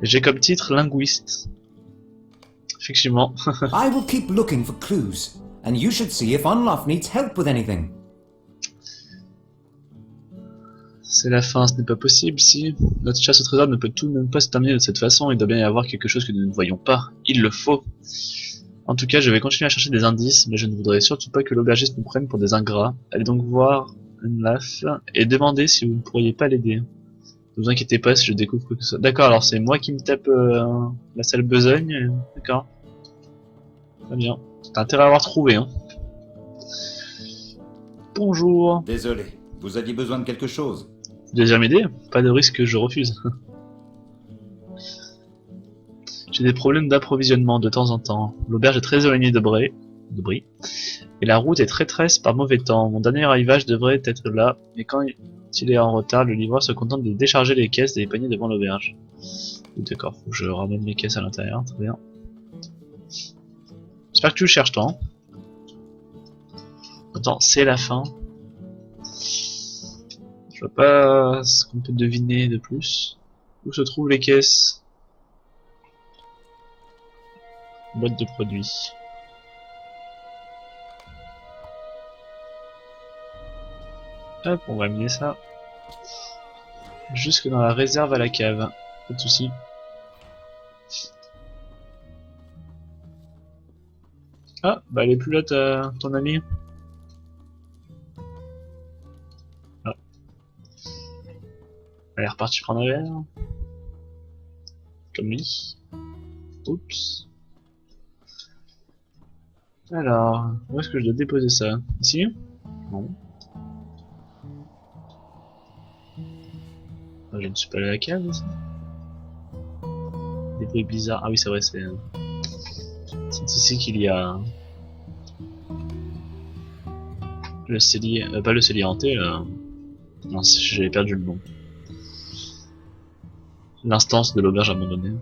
Et j'ai comme titre linguiste. Effectivement. I will keep looking for clues, and you should see if Unlof needs help with anything. C'est la fin, ce n'est pas possible si... Notre chasse au trésor ne peut tout de même pas se terminer de cette façon, il doit bien y avoir quelque chose que nous ne voyons pas. Il le faut. En tout cas, je vais continuer à chercher des indices, mais je ne voudrais surtout pas que l'aubergiste nous prenne pour des ingrats. Allez donc voir Unlof et demandez si vous ne pourriez pas l'aider. Ne vous inquiétez pas si je découvre quoi que ce soit. D'accord, alors c'est moi qui me tape la sale besogne. D'accord. Très bien. T'as intérêt à avoir trouvé, hein. Bonjour. Désolé, vous aviez besoin de quelque chose. Vous désirez m'aider? Pas de risque que je refuse. J'ai des problèmes d'approvisionnement de temps en temps. L'auberge est très éloignée de Brie, et la route est très tresse par mauvais temps. Mon dernier arrivage devrait être là, mais quand il est en retard, le livreur se contente de décharger les caisses et les paniers devant l'auberge. D'accord, faut que je ramène mes caisses à l'intérieur, très bien. J'espère que tu le cherches, toi. Hein. Attends, c'est la fin. Je vois pas ce qu'on peut deviner de plus. Où se trouvent les caisses? Boîte de produits. Hop, on va amener ça jusque dans la réserve à la cave. Pas de soucis. Ah, bah elle est plus là ton ami. Ah. Elle est repartie prendre un verre. Comme lui. Oups. Alors, où est-ce que je dois déposer ça? Ici? Non. Je ne suis pas allé à la cave ici. Des bruits bizarres. Ah oui, c'est vrai, c'est ici qu'il y a le cellier, pas le cellier hanté, non, j'avais perdu le nom. L'instance de l'auberge abandonnée.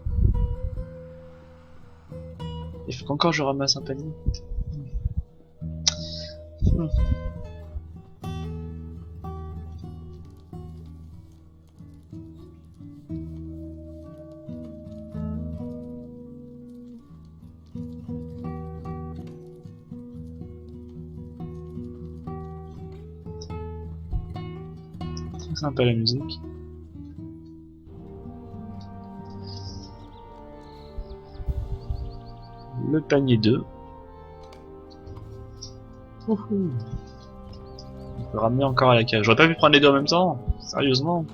Il faut qu'encore je ramasse un panier. Très sympa la musique. Le panier 2. Ouhou. On peut ramener encore à la cage. J'aurais pas pu prendre les deux en même temps. Sérieusement.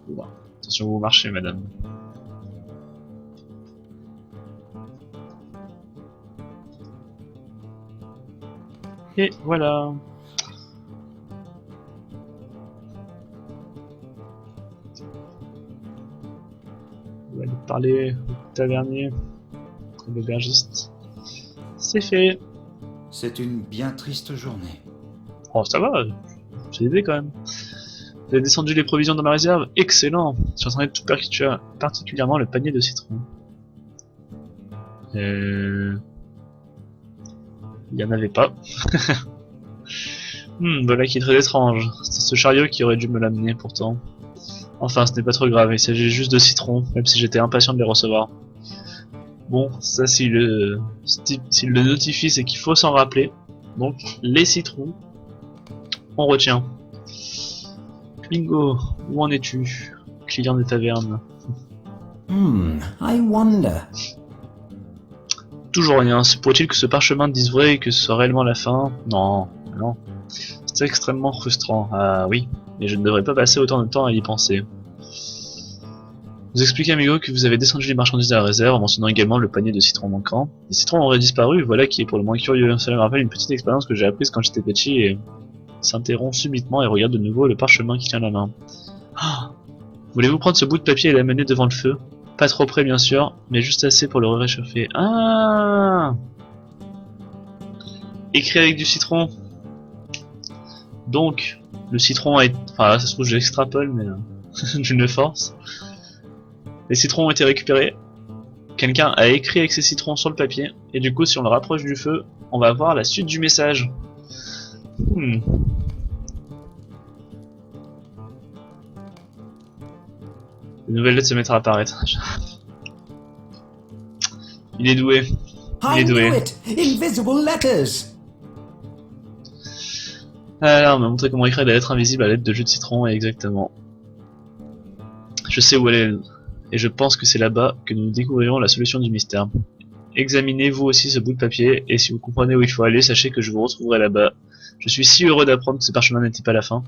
Bon. Attention où vous marchez, madame. Et voilà. On va aller parler au tavernier, à l'aubergiste. C'est fait. C'est une bien triste journée. Oh, ça va, j'ai aidé quand même. Vous avez descendu les provisions dans ma réserve? Excellent. Je suis en train de tout particulièrement le panier de citron. Il y en avait pas. Voilà qui est très étrange. C'est ce chariot qui aurait dû me l'amener pourtant. Enfin, ce n'est pas trop grave, il s'agit juste de citrons, même si j'étais impatient de les recevoir. Bon, ça s'il le notifie, c'est qu'il faut s'en rappeler. Donc, les citrons, on retient. Bingo, où en es-tu, client des tavernes? I wonder. Toujours rien, se pourrait-il que ce parchemin dise vrai et que ce soit réellement la fin? Non, non. C'est extrêmement frustrant. Ah oui, mais je ne devrais pas passer autant de temps à y penser. Vous expliquez, amigo, que vous avez descendu les marchandises de la réserve en mentionnant également le panier de citrons manquants. Les citrons auraient disparu, voilà qui est pour le moins curieux. Cela me rappelle une petite expérience que j'ai apprise quand j'étais petit et s'interrompt subitement et regarde de nouveau le parchemin qui tient la main. Ah, voulez-vous prendre ce bout de papier et l'amener devant le feu? Pas trop près bien sûr, mais juste assez pour le réchauffer. Ah, écrit avec du citron. Donc, le citron est... Enfin là ça se trouve j'extrapole mais d'une force. Les citrons ont été récupérés. Quelqu'un a écrit avec ses citrons sur le papier. Et du coup, si on le rapproche du feu, on va voir la suite du message. Les nouvelles lettres se mettent à apparaître. Il est doué. Il I est knew doué. it! Invisible letters! Alors, on m'a montré comment écrire la lettre invisible à l'aide de jus de citron, et exactement. Je sais où elle est, et je pense que c'est là-bas que nous découvrirons la solution du mystère. Examinez vous aussi ce bout de papier, et si vous comprenez où il faut aller, sachez que je vous retrouverai là-bas. Je suis si heureux d'apprendre que ce parchemin n'était pas la fin.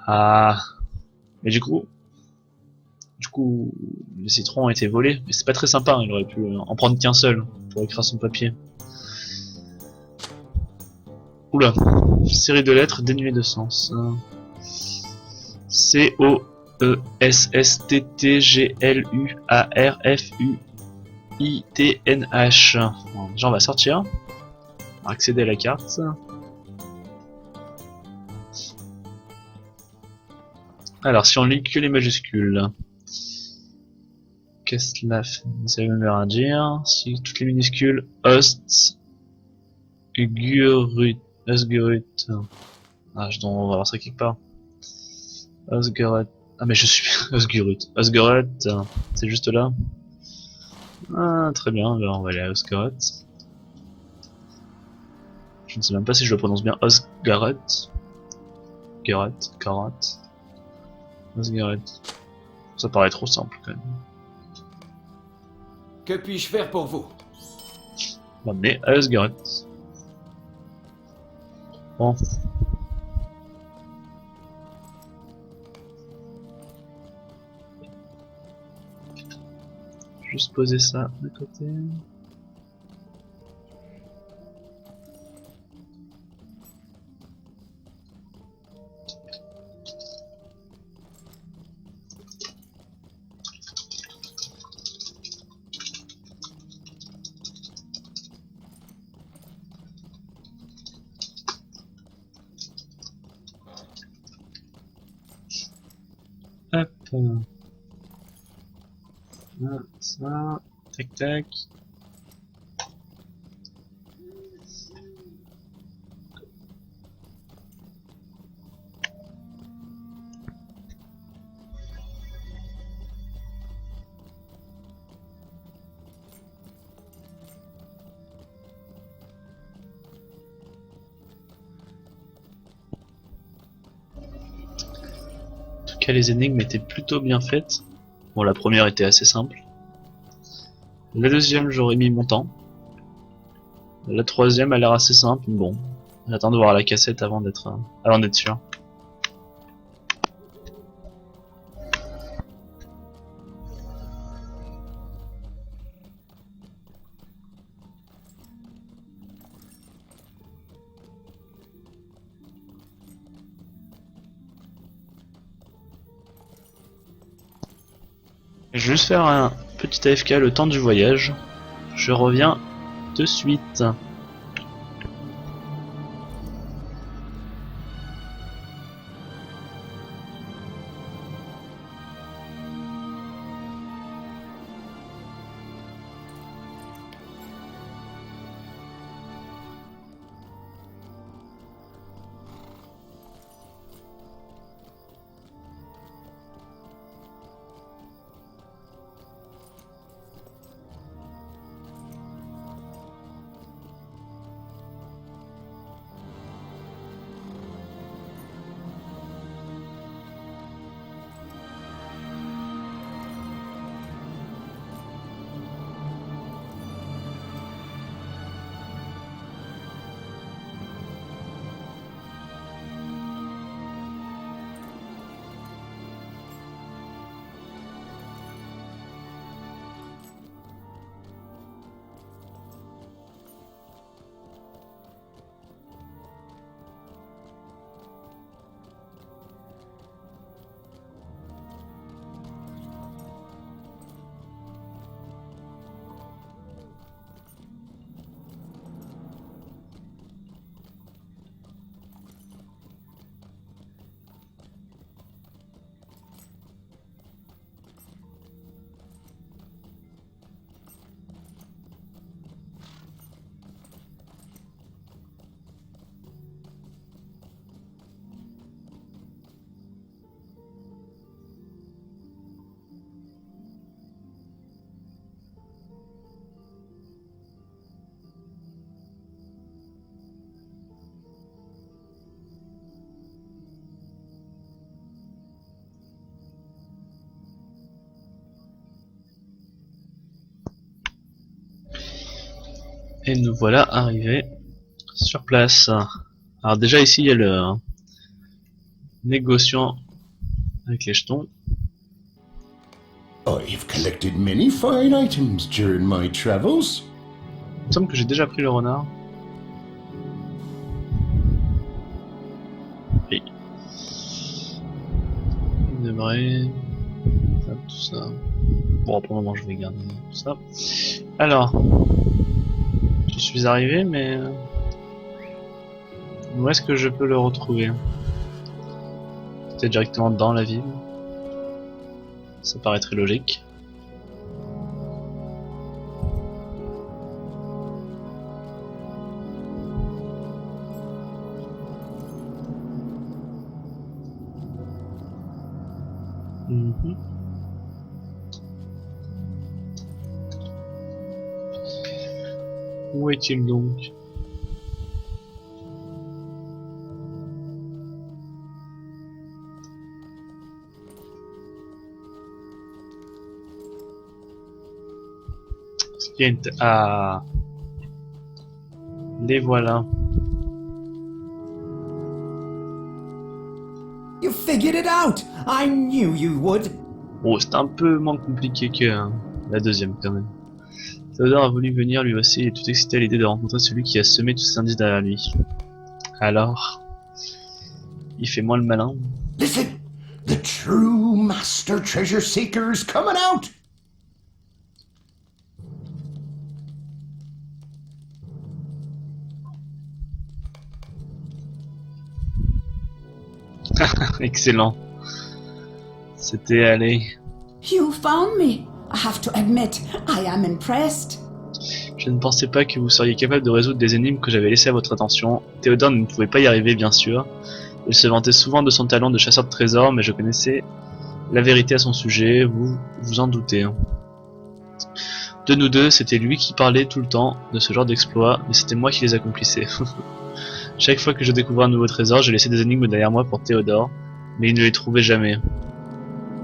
Ah... Mais du coup, le citron a été volé, mais c'est pas très sympa, il aurait pu en prendre qu'un seul pour écrire son papier. Oula, série de lettres dénuées de sens. C-O-E-S-S-T-T-G-L-U-A-R-F-U-I-T-N-H. Bon, déjà on va sortir. On va accéder à la carte. Alors si on lit que les majuscules. Qu'est-ce que cela fait? Ça veut me rien dire. Si toutes les minuscules, Ost, Gurut, Osgurut. Ah, on va voir ça quelque part. Osgurut. Ah, mais je suis Osgurut. Osgurut, c'est juste là. Ah, très bien, alors on va aller à Osgurut. Je ne sais même pas si je le prononce bien. Osgurut. Gurut, Gurut. Osgurut. Ça paraît trop simple quand même. Que puis-je faire pour vous? M'emmener à Osgurut. Bon. Juste poser ça de côté. Hop. Là, ça. Tac tac. En tout cas, les énigmes étaient plutôt bien faites. Bon, la première était assez simple. La deuxième, j'aurais mis mon temps. La troisième a l'air assez simple. Bon, j'attends de voir la cassette avant d'être sûr. Je vais juste faire un petit AFK le temps du voyage. Je reviens de suite. Et nous voilà arrivés sur place. Alors déjà ici il y a le négociant avec les jetons. I've collected many fine items during my travels. Il me semble que j'ai déjà pris le renard. Oui. Il devrait... tout ça. Bon, pour le moment je vais garder tout ça. Alors, je suis arrivé, mais où est-ce que je peux le retrouver? Peut-être directement dans la ville. Ça paraît très logique. Mhm. Où est-il donc? Ah, les voilà. You figured it out! I knew you would! Bon, c'est un peu moins compliqué que la deuxième quand même. Théodore a voulu venir lui aussi et est tout excité à l'idée de rencontrer celui qui a semé tous ces indices derrière lui. Alors, il fait moins le malin. Listen! The true Master Treasure Seeker's coming out! Excellent. C'était allé. You found me. I have to admit, I am impressed. Je ne pensais pas que vous seriez capable de résoudre des énigmes que j'avais laissées à votre attention. Théodore ne pouvait pas y arriver, bien sûr. Il se vantait souvent de son talent de chasseur de trésors, mais je connaissais la vérité à son sujet, vous vous en doutez. De nous deux, c'était lui qui parlait tout le temps de ce genre d'exploits, mais c'était moi qui les accomplissais. Chaque fois que je découvrais un nouveau trésor, je laissais des énigmes derrière moi pour Théodore, mais il ne les trouvait jamais.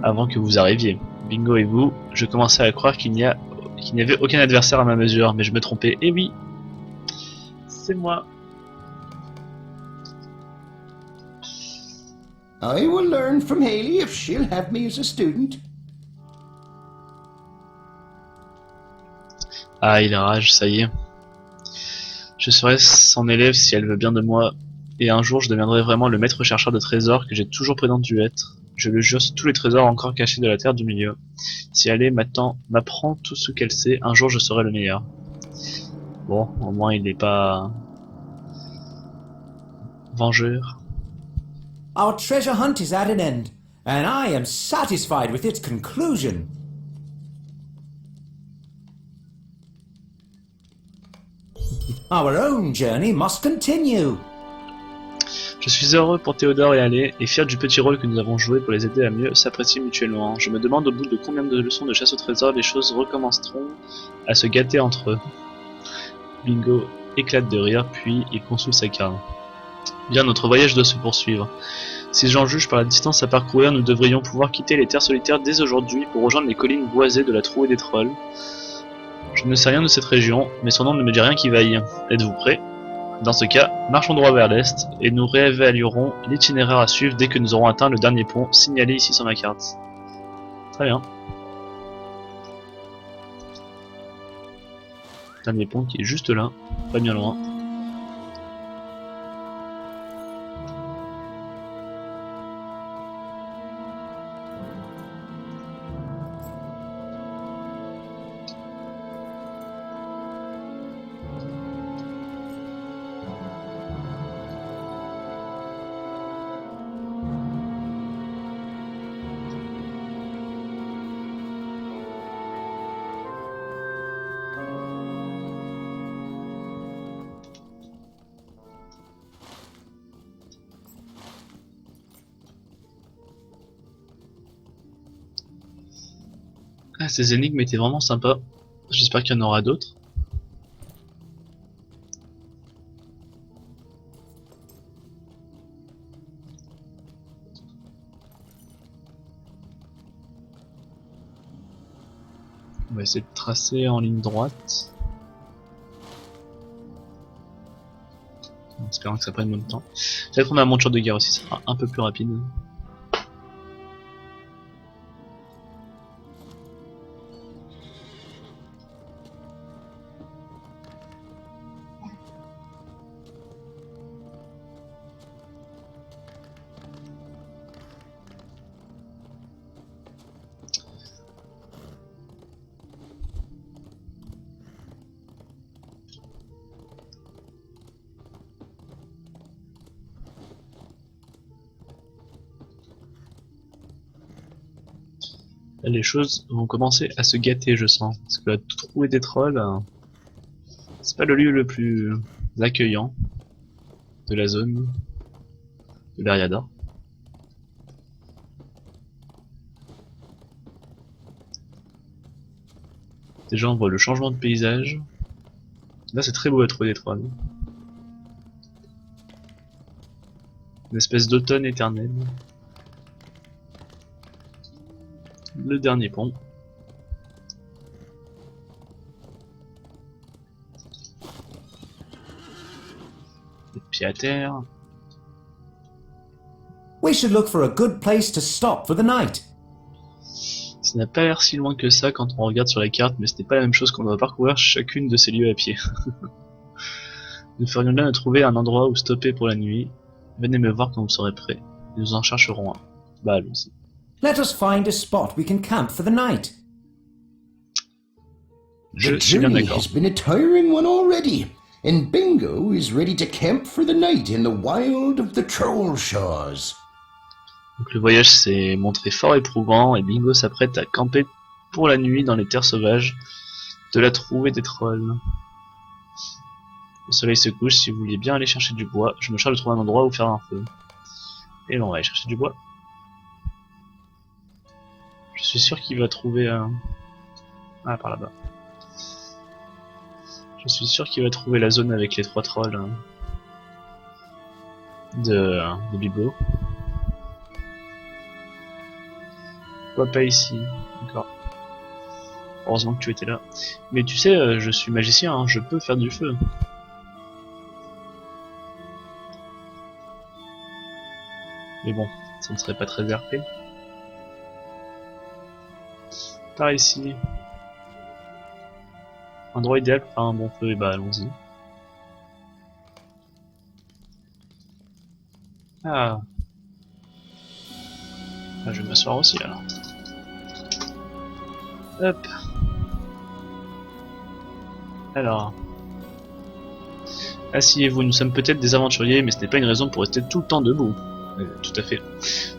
Avant que vous arriviez. Bingo et vous, je commençais à croire qu'il n'y avait aucun adversaire à ma mesure, mais je me trompais. Et oui, c'est moi. I will learn from Haley if she'll have me as a student. Ah, il rage, ça y est. Je serai son élève si elle veut bien de moi, et un jour je deviendrai vraiment le maître chercheur de trésors que j'ai toujours prétendu être. Je le jure sur tous les trésors encore cachés de la terre du milieu. Si elle m'apprend tout ce qu'elle sait, un jour je serai le meilleur. Bon, au moins il n'est pas vengeur. Our treasure hunt is at an end, and I am satisfied with its conclusion. Our own journey must continue. Je suis heureux pour Théodore et Allé, et fier du petit rôle que nous avons joué pour les aider à mieux s'apprécier mutuellement. Je me demande au bout de combien de leçons de chasse au trésor les choses recommenceront à se gâter entre eux. Bingo éclate de rire, puis il consulte sa carte. Bien, notre voyage doit se poursuivre. Si j'en juge par la distance à parcourir, nous devrions pouvoir quitter les terres solitaires dès aujourd'hui pour rejoindre les collines boisées de la Trouée des Trolls. Je ne sais rien de cette région, mais son nom ne me dit rien qui vaille. Êtes-vous prêts? Dans ce cas, marchons droit vers l'est, et nous réévaluerons l'itinéraire à suivre dès que nous aurons atteint le dernier pont, signalé ici sur ma carte. Très bien. Dernier pont qui est juste là, pas bien loin. Ah, ces énigmes étaient vraiment sympas. J'espère qu'il y en aura d'autres. On va essayer de tracer en ligne droite. espérant que ça prenne moins de temps. Peut-être ma monture de guerre aussi sera un peu plus rapide. Là, les choses vont commencer à se gâter, je sens. Parce que la trouée des trolls, c'est pas le lieu le plus accueillant de la zone de l'Ariada. Déjà, on voit le changement de paysage. Là, c'est très beau la trouée des trolls. Une espèce d'automne éternel. Le dernier pont. Les pieds à terre. We should look for a good place to stop for the night. Ça n'a pas l'air si loin que ça quand on regarde sur la carte, mais ce n'est pas la même chose qu'on doit parcourir chacune de ces lieux à pied. Nous ferions bien de trouver un endroit où stopper pour la nuit. Venez me voir quand vous serez prêts. Nous en chercherons un. Bah allons-y. Let us find a spot we can camp for the night. Je The suis bien journey d'accord. has been a tiring one already, and Bingo is ready to camp for the night in the wild of the Trollshaws. Donc le voyage s'est montré fort éprouvant et Bingo s'apprête à camper pour la nuit dans les terres sauvages de la trouée des trolls. Le soleil se couche, si vous vouliez bien aller chercher du bois, je me charge de trouver un endroit où faire un feu. Et là on va aller chercher du bois. Je suis sûr qu'il va trouver un... Ah, par là-bas. Je suis sûr qu'il va trouver la zone avec les 3 trolls de Bibo. Pourquoi pas ici? D'accord. Heureusement que tu étais là. Mais tu sais, je suis magicien, hein, je peux faire du feu. Mais bon, ça ne serait pas très RP. Par ici. Endroit idéal pour faire un bon feu, et bah allons-y. Ah. Ah, je vais m'asseoir aussi alors. Hop. Alors. Asseyez-vous, nous sommes peut-être des aventuriers, mais ce n'est pas une raison pour rester tout le temps debout. Tout à fait.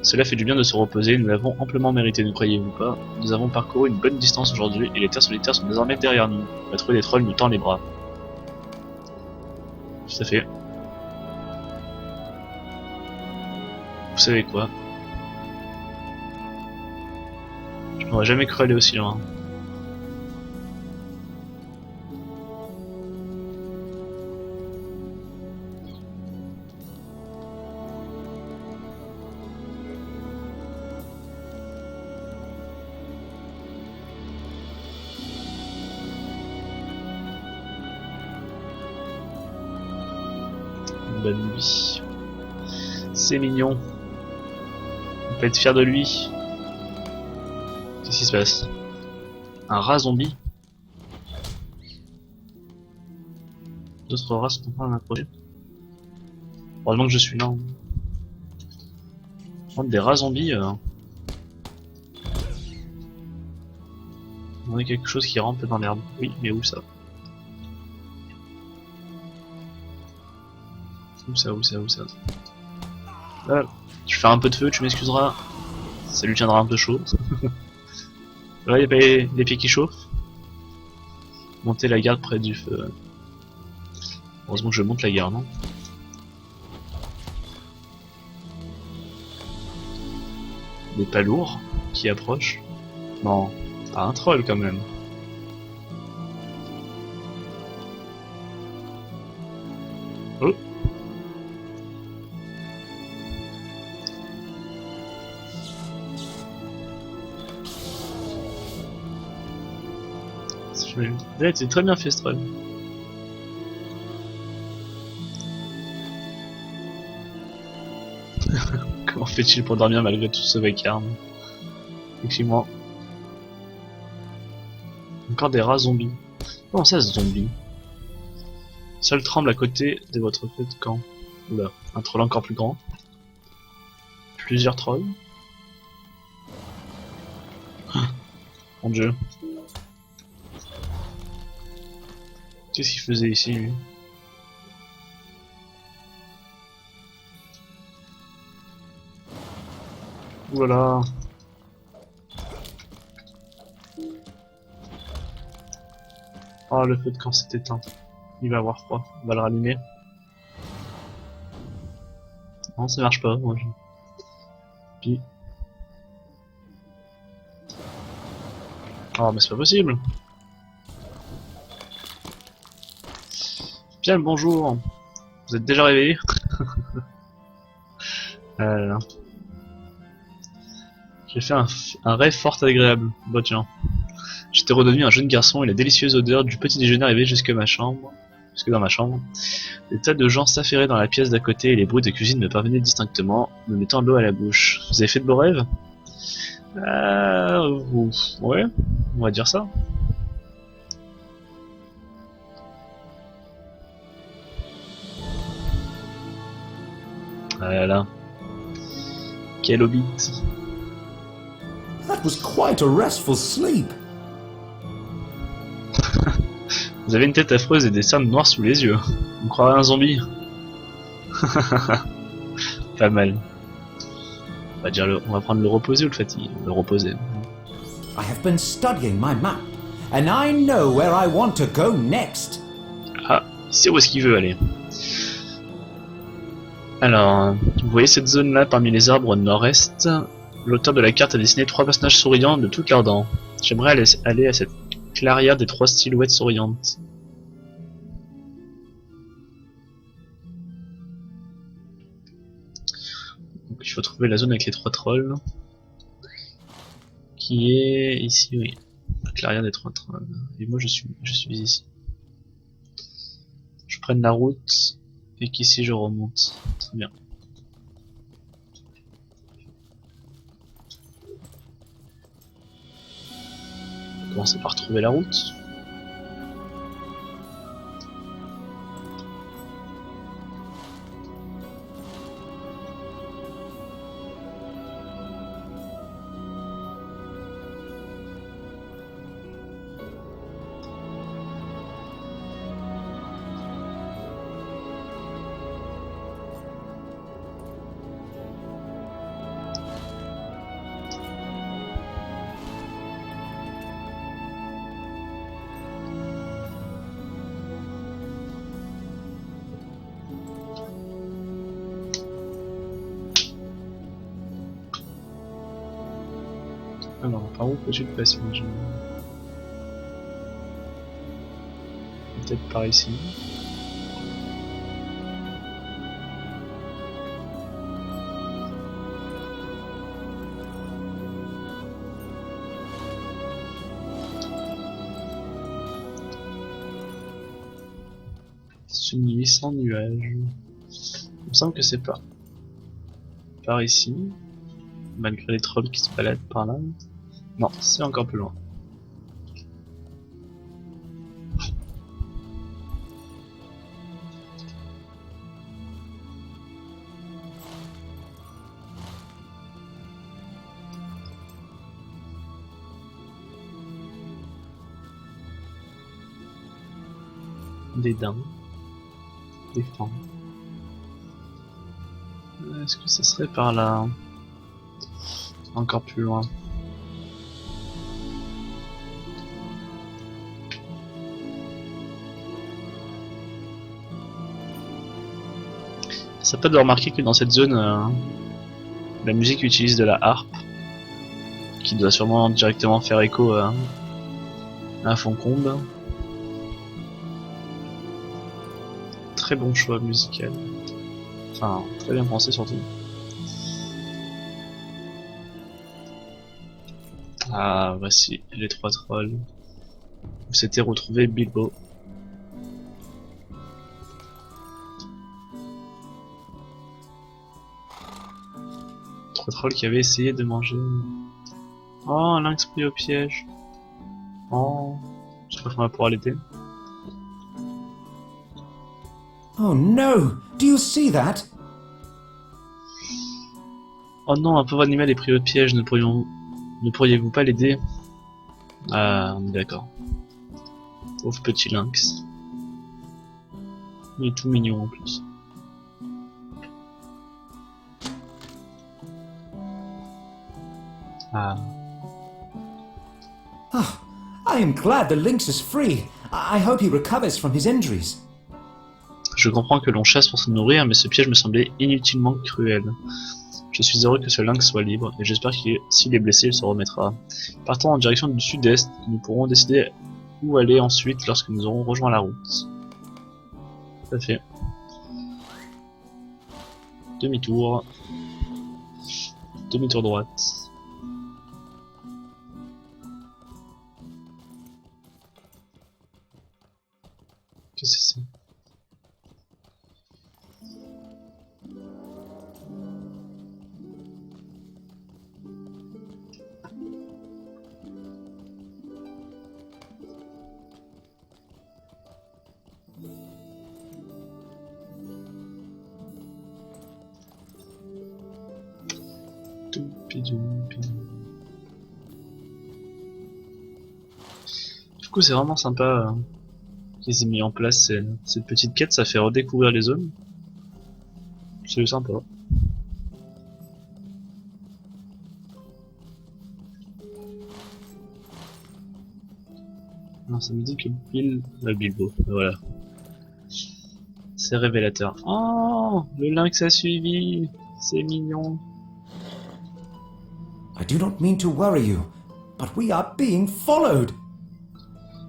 Cela fait du bien de se reposer, nous l'avons amplement mérité, ne croyez-vous pas? Nous avons parcouru une bonne distance aujourd'hui, et les terres solitaires sont désormais derrière nous. La trouée des trolls nous tend les bras. Tout à fait. Vous savez quoi? Je n'aurais jamais cru aller aussi loin. Bonne nuit. C'est mignon. On peut être fier de lui. Qu'est-ce qui se passe? Un rat zombie? D'autres rats sont en train de m'approcher. Heureusement que je suis là. Des rats zombies. On a quelque chose qui rampe dans l'herbe. Oui, mais où ça? Où ça? Là, je vais faire un peu de feu, tu m'excuseras. Ça lui tiendra un peu chaud. Là, il y a pas les pieds qui chauffent. Monter la garde près du feu. Heureusement que je monte la garde, non? Des palourds qui approchent. Non, pas un troll quand même. Oh. Là, c'est très bien fait ce troll. Comment fait-il pour dormir malgré tout ce vacarme? Effectivement. Encore des rats zombies. Comment ça, ce zombie? Seul tremble à côté de votre feu de camp. Oula, un troll encore plus grand. Plusieurs trolls. Mon dieu. Qu'est-ce qu'il faisait ici, lui? Voilà. Oh, le feu de camp s'est éteint. Il va avoir froid. On va le rallumer. Non, ça marche pas. Moi, Puis... Oh, mais c'est pas possible. Bien le bonjour. Vous êtes déjà réveillé? J'ai fait un rêve fort agréable. Bon tiens. J'étais redevenu un jeune garçon et la délicieuse odeur du petit déjeuner arrivait jusque dans ma chambre. Des tas de gens s'affairaient dans la pièce d'à côté et les bruits de cuisine me parvenaient distinctement, me mettant l'eau à la bouche. Vous avez fait de beaux rêves? Ouais, on va dire ça. Ah là là. Quel hobbit. That was quite a restful sleep. Vous avez une tête affreuse et des cernes noires sous les yeux. On croirait un zombie. Pas mal. On va prendre le reposer ou le fatiguer? Le reposer. I have been studying my map, and I know where I want to go next. Ah, il sait où est-ce qu'il veut aller. Alors, vous voyez cette zone-là parmi les arbres au nord-est? L'auteur de la carte a dessiné 3 personnages souriants de toutes leurs dents. J'aimerais aller à cette clairière des 3 silhouettes souriantes. Donc, il faut trouver la zone avec les 3 trolls. Qui est ici, oui. La clairière des 3 trolls. Et moi je suis ici. Je prenne la route et qu'ici je remonte. Très bien. On va commencer par trouver la route. Alors, par où peux-tu te passer? Peut-être par ici. C'est une nuit sans nuages. Il me semble que c'est pas par ici, malgré les trolls qui se baladent par là. Non, c'est encore plus loin. Des daims. Des fans. Est-ce que ça serait par là? Encore plus loin. Ça peut de remarquer que dans cette zone, la musique utilise de la harpe, qui doit sûrement directement faire écho à un Foncombe. Très bon choix musical. Enfin, très bien pensé surtout. Ah, voici les 3 trolls. Où s'était retrouvé Bilbo. Trois trolls qui avaient essayé de manger. Oh, un lynx pris au piège. Oh, j'espère qu'on va pouvoir l'aider. Oh no! Do you see that? Oh non, un pauvre animal est pris au piège, ne pourriez-vous pas l'aider? Ah, on est d'accord. Pauvre petit lynx. Il est tout mignon en plus. Ah. Oh, I am glad the lynx is free. I hope he recovers from his injuries. Je comprends que l'on chasse pour se nourrir, mais ce piège me semblait inutilement cruel. Je suis heureux que ce lynx soit libre, et j'espère que s'il est blessé, il se remettra. Partons en direction du sud-est, nous pourrons décider où aller ensuite lorsque nous aurons rejoint la route. Tout à fait. Demi-tour. Demi-tour droite. Qu'est-ce que c'est ça? Du coup, c'est vraiment sympa qu'ils aient mis en place cette petite quête, ça fait redécouvrir les zones. C'est sympa. Non, ça me dit que Bilbo, voilà. C'est révélateur. Oh, le lynx a suivi, c'est mignon. I do not mean to worry you, but we are being followed.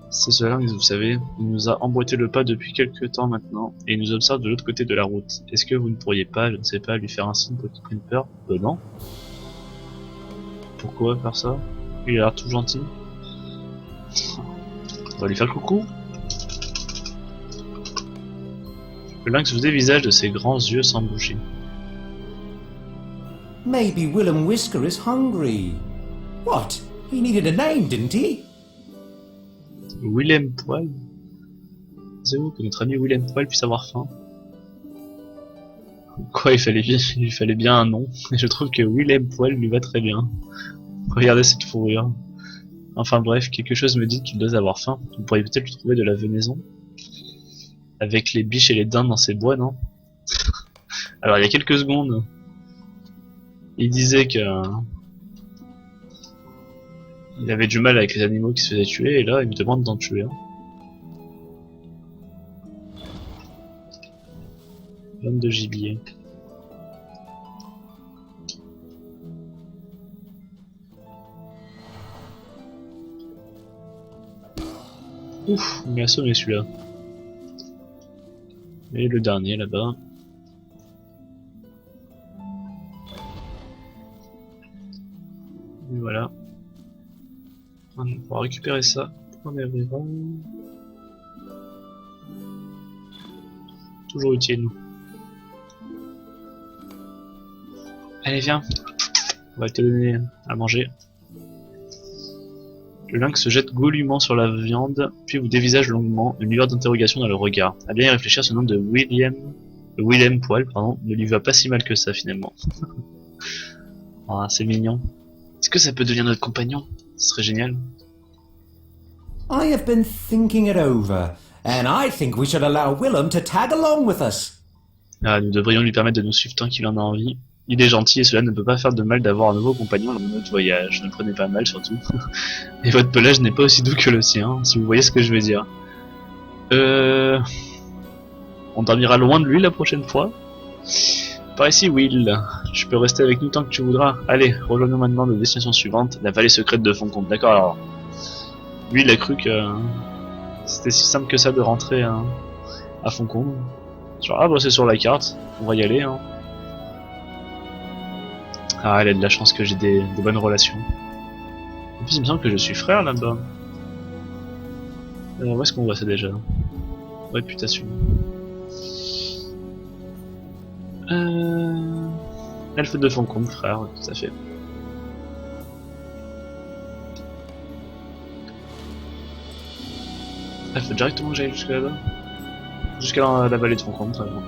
C'est ce lynx, vous savez, il nous a emboîté le pas depuis quelques temps maintenant, et il nous observe de l'autre côté de la route. Est-ce que vous ne pourriez pas, je ne sais pas, lui faire un signe pour qu'il prenne peur? Non. Pourquoi faire ça? Il a l'air tout gentil. On va lui faire le coucou. Le lynx vous dévisage de ses grands yeux sans bouger. Maybe Willem Whisker is hungry. What? He needed a name, didn't he? Willem Poil? Pensez-vous que notre ami Willem Poil puisse avoir faim? Quoi, il fallait bien un nom. Et je trouve que Willem Poil lui va très bien. Regardez cette fourrure. Enfin bref, quelque chose me dit qu'il doit avoir faim. Vous pourriez peut-être lui trouver de la venaison. Avec les biches et les dindes dans ces bois, non? Alors il y a quelques secondes, il disait que il avait du mal avec les animaux qui se faisaient tuer, et là il me demande d'en tuer un. L'homme de gibier. Ouf, il m'a assommé celui-là. Et le dernier là-bas. Et voilà. On va pouvoir récupérer ça. Premier vivant. Toujours utile. Allez, viens. On va te donner à manger. Le lynx se jette goulûment sur la viande, puis vous dévisage longuement, une lueur d'interrogation dans le regard. À bien y réfléchir, ce nom de Willem Poil, pardon, ne lui va pas si mal que ça finalement. Ah, c'est mignon. Est-ce que ça peut devenir notre compagnon? Ce serait génial. I have been thinking it over, and I think we should allow Willem to tag along with us. Ah, nous devrions lui permettre de nous suivre tant qu'il en a envie. Il est gentil et cela ne peut pas faire de mal d'avoir un nouveau compagnon dans notre voyage. Ne le prenez pas mal surtout. Et votre pelage n'est pas aussi doux que le sien, si vous voyez ce que je veux dire. On dormira loin de lui la prochaine fois. Par ici, Will. Je peux rester avec nous tant que tu voudras. Allez, rejoignons maintenant la destination suivante, la vallée secrète de Foncombe. D'accord, alors. Lui, il a cru que c'était si simple que ça de rentrer à Foncombe. Genre, ah bah c'est sur la carte, on va y aller, hein. Ah, elle a de la chance que j'ai des bonnes relations. En plus, il me semble que je suis frère là-bas. Où est-ce qu'on voit ça déjà? Réputation. Elfe de Foncombe, frère, tout à fait. Elle faut directement que j'aille jusqu'à là-bas. Jusqu'à la vallée de Foncombe, très bien.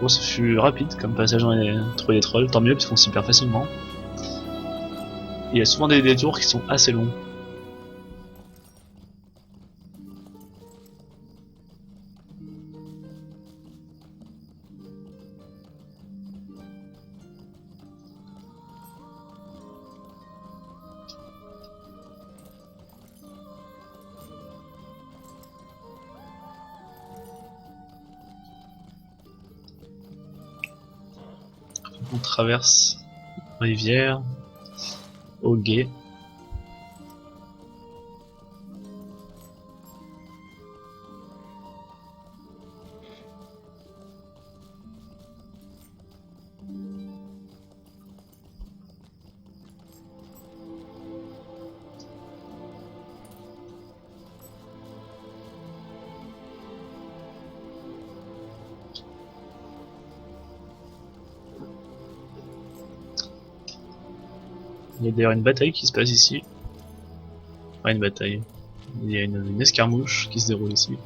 Bon, ça fut rapide comme passage dans les trouver des trolls, tant mieux parce qu'on s'y perd facilement. Il y a souvent des détours qui sont assez longs. On traverse la rivière au gué. Il y a d'ailleurs une bataille qui se passe ici. Pas une bataille. Il y a une escarmouche qui se déroule ici.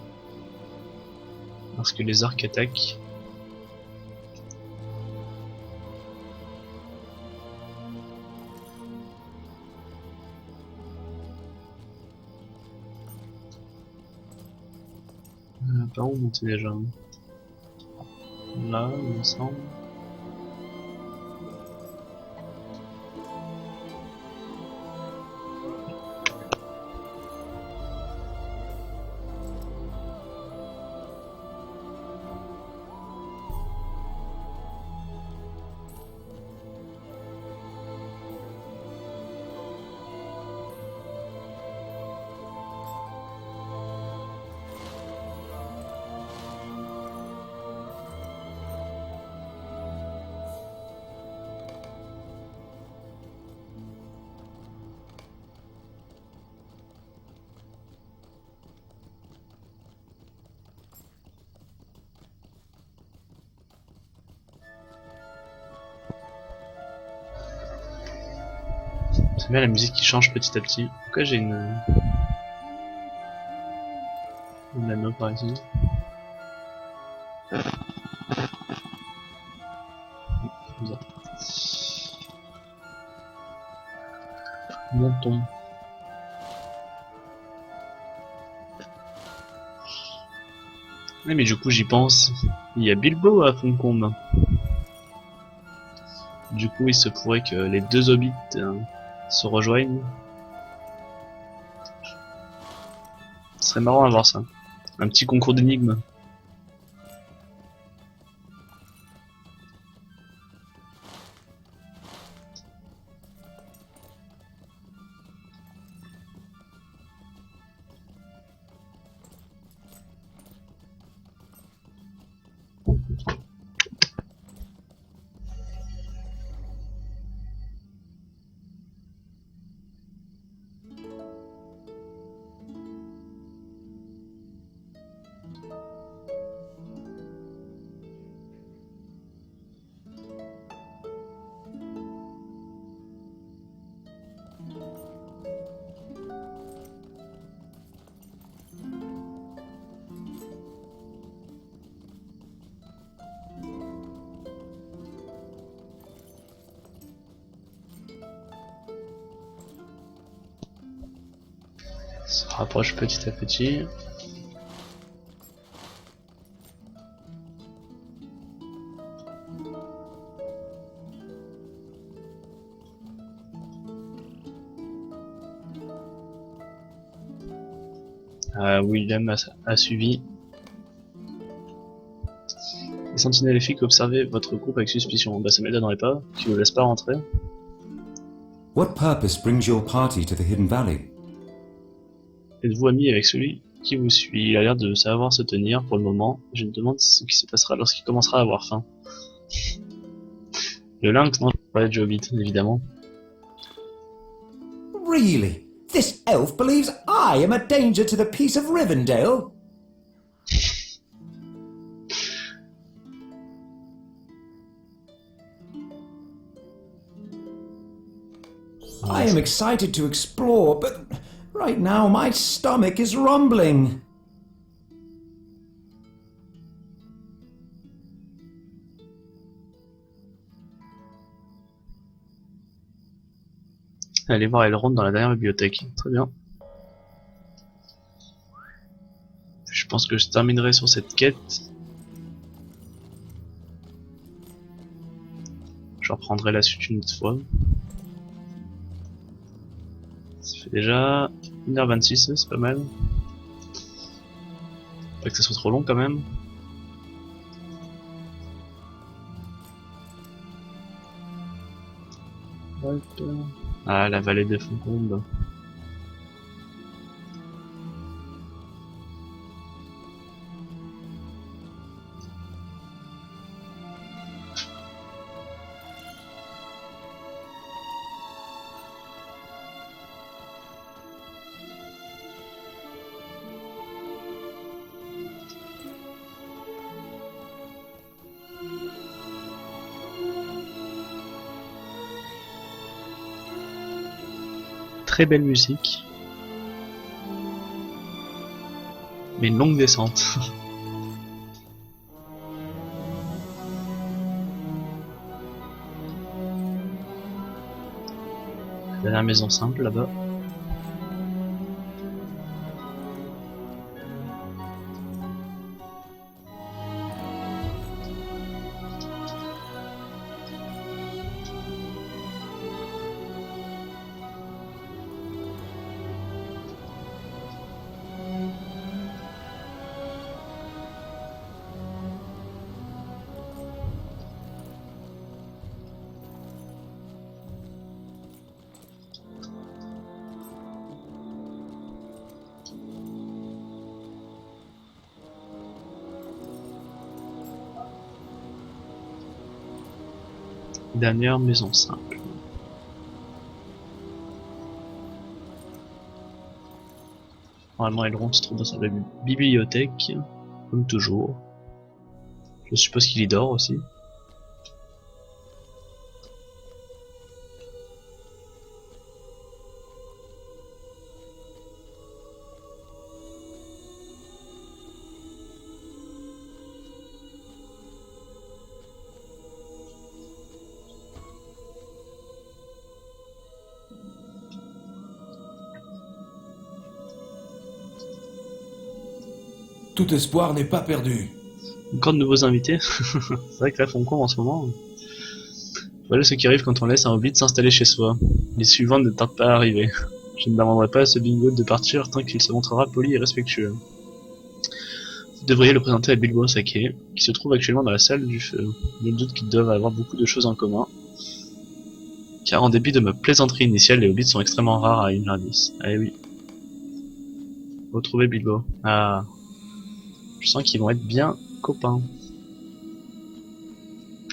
Lorsque les orques attaquent. Par où monter déjà? Là, il me semble. C'est bien la musique qui change petit à petit. Pourquoi j'ai une anneau par ici? Bizarre. Montons. Ouais, mais du coup j'y pense. Il y a Bilbo à Foncombe. Du coup il se pourrait que les deux hobbits se rejoignent. Ce serait marrant à voir ça. Un petit concours d'énigmes. Se rapproche petit à petit. William a suivi. Les sentinelles elfiques observaient votre groupe avec suspicion. Bah ça m'étonnerait pas, qu'ils vous laissent pas rentrer. What purpose brings your party to the Hidden Valley? Êtes-vous ami avec celui qui vous suit? Il a l'air de savoir se tenir pour le moment. Je me demande ce qui se passera lorsqu'il commencera à avoir faim. Le lynx, non, je parlais de Hobbit, évidemment. Really? This elf believes I am a danger to the peace of Rivendell? I am excited to explore, but right now my stomach is rumbling. Allez voir Elrond dans la dernière bibliothèque. Très bien. Je pense que je terminerai sur cette quête. Je reprendrai la suite une autre fois. Ça fait déjà 1h26, c'est pas mal. Pas que ça soit trop long quand même. Hop. Ah, la vallée des Foncombes. Très belle musique. Mais une longue descente. La dernière maison simple là-bas. Dernière maison simple. Normalement Elrond se trouve dans sa bibliothèque, comme toujours. Je suppose qu'il y dort aussi. Tout espoir n'est pas perdu. Encore de nouveaux invités. C'est vrai que là, Foncombe en ce moment. Voilà ce qui arrive quand on laisse un hobbit s'installer chez soi. Les suivants ne tardent pas à arriver. Je ne demanderai pas à ce bingo de partir tant qu'il se montrera poli et respectueux. Vous devriez le présenter à Bilbo Sake, qui se trouve actuellement dans la salle du feu. Nul doute qu'ils doivent avoir beaucoup de choses en commun. Car en dépit de ma plaisanterie initiale, les hobbits sont extrêmement rares à Imladis. Ah oui. Retrouver Bilbo. Ah. Je sens qu'ils vont être bien copains.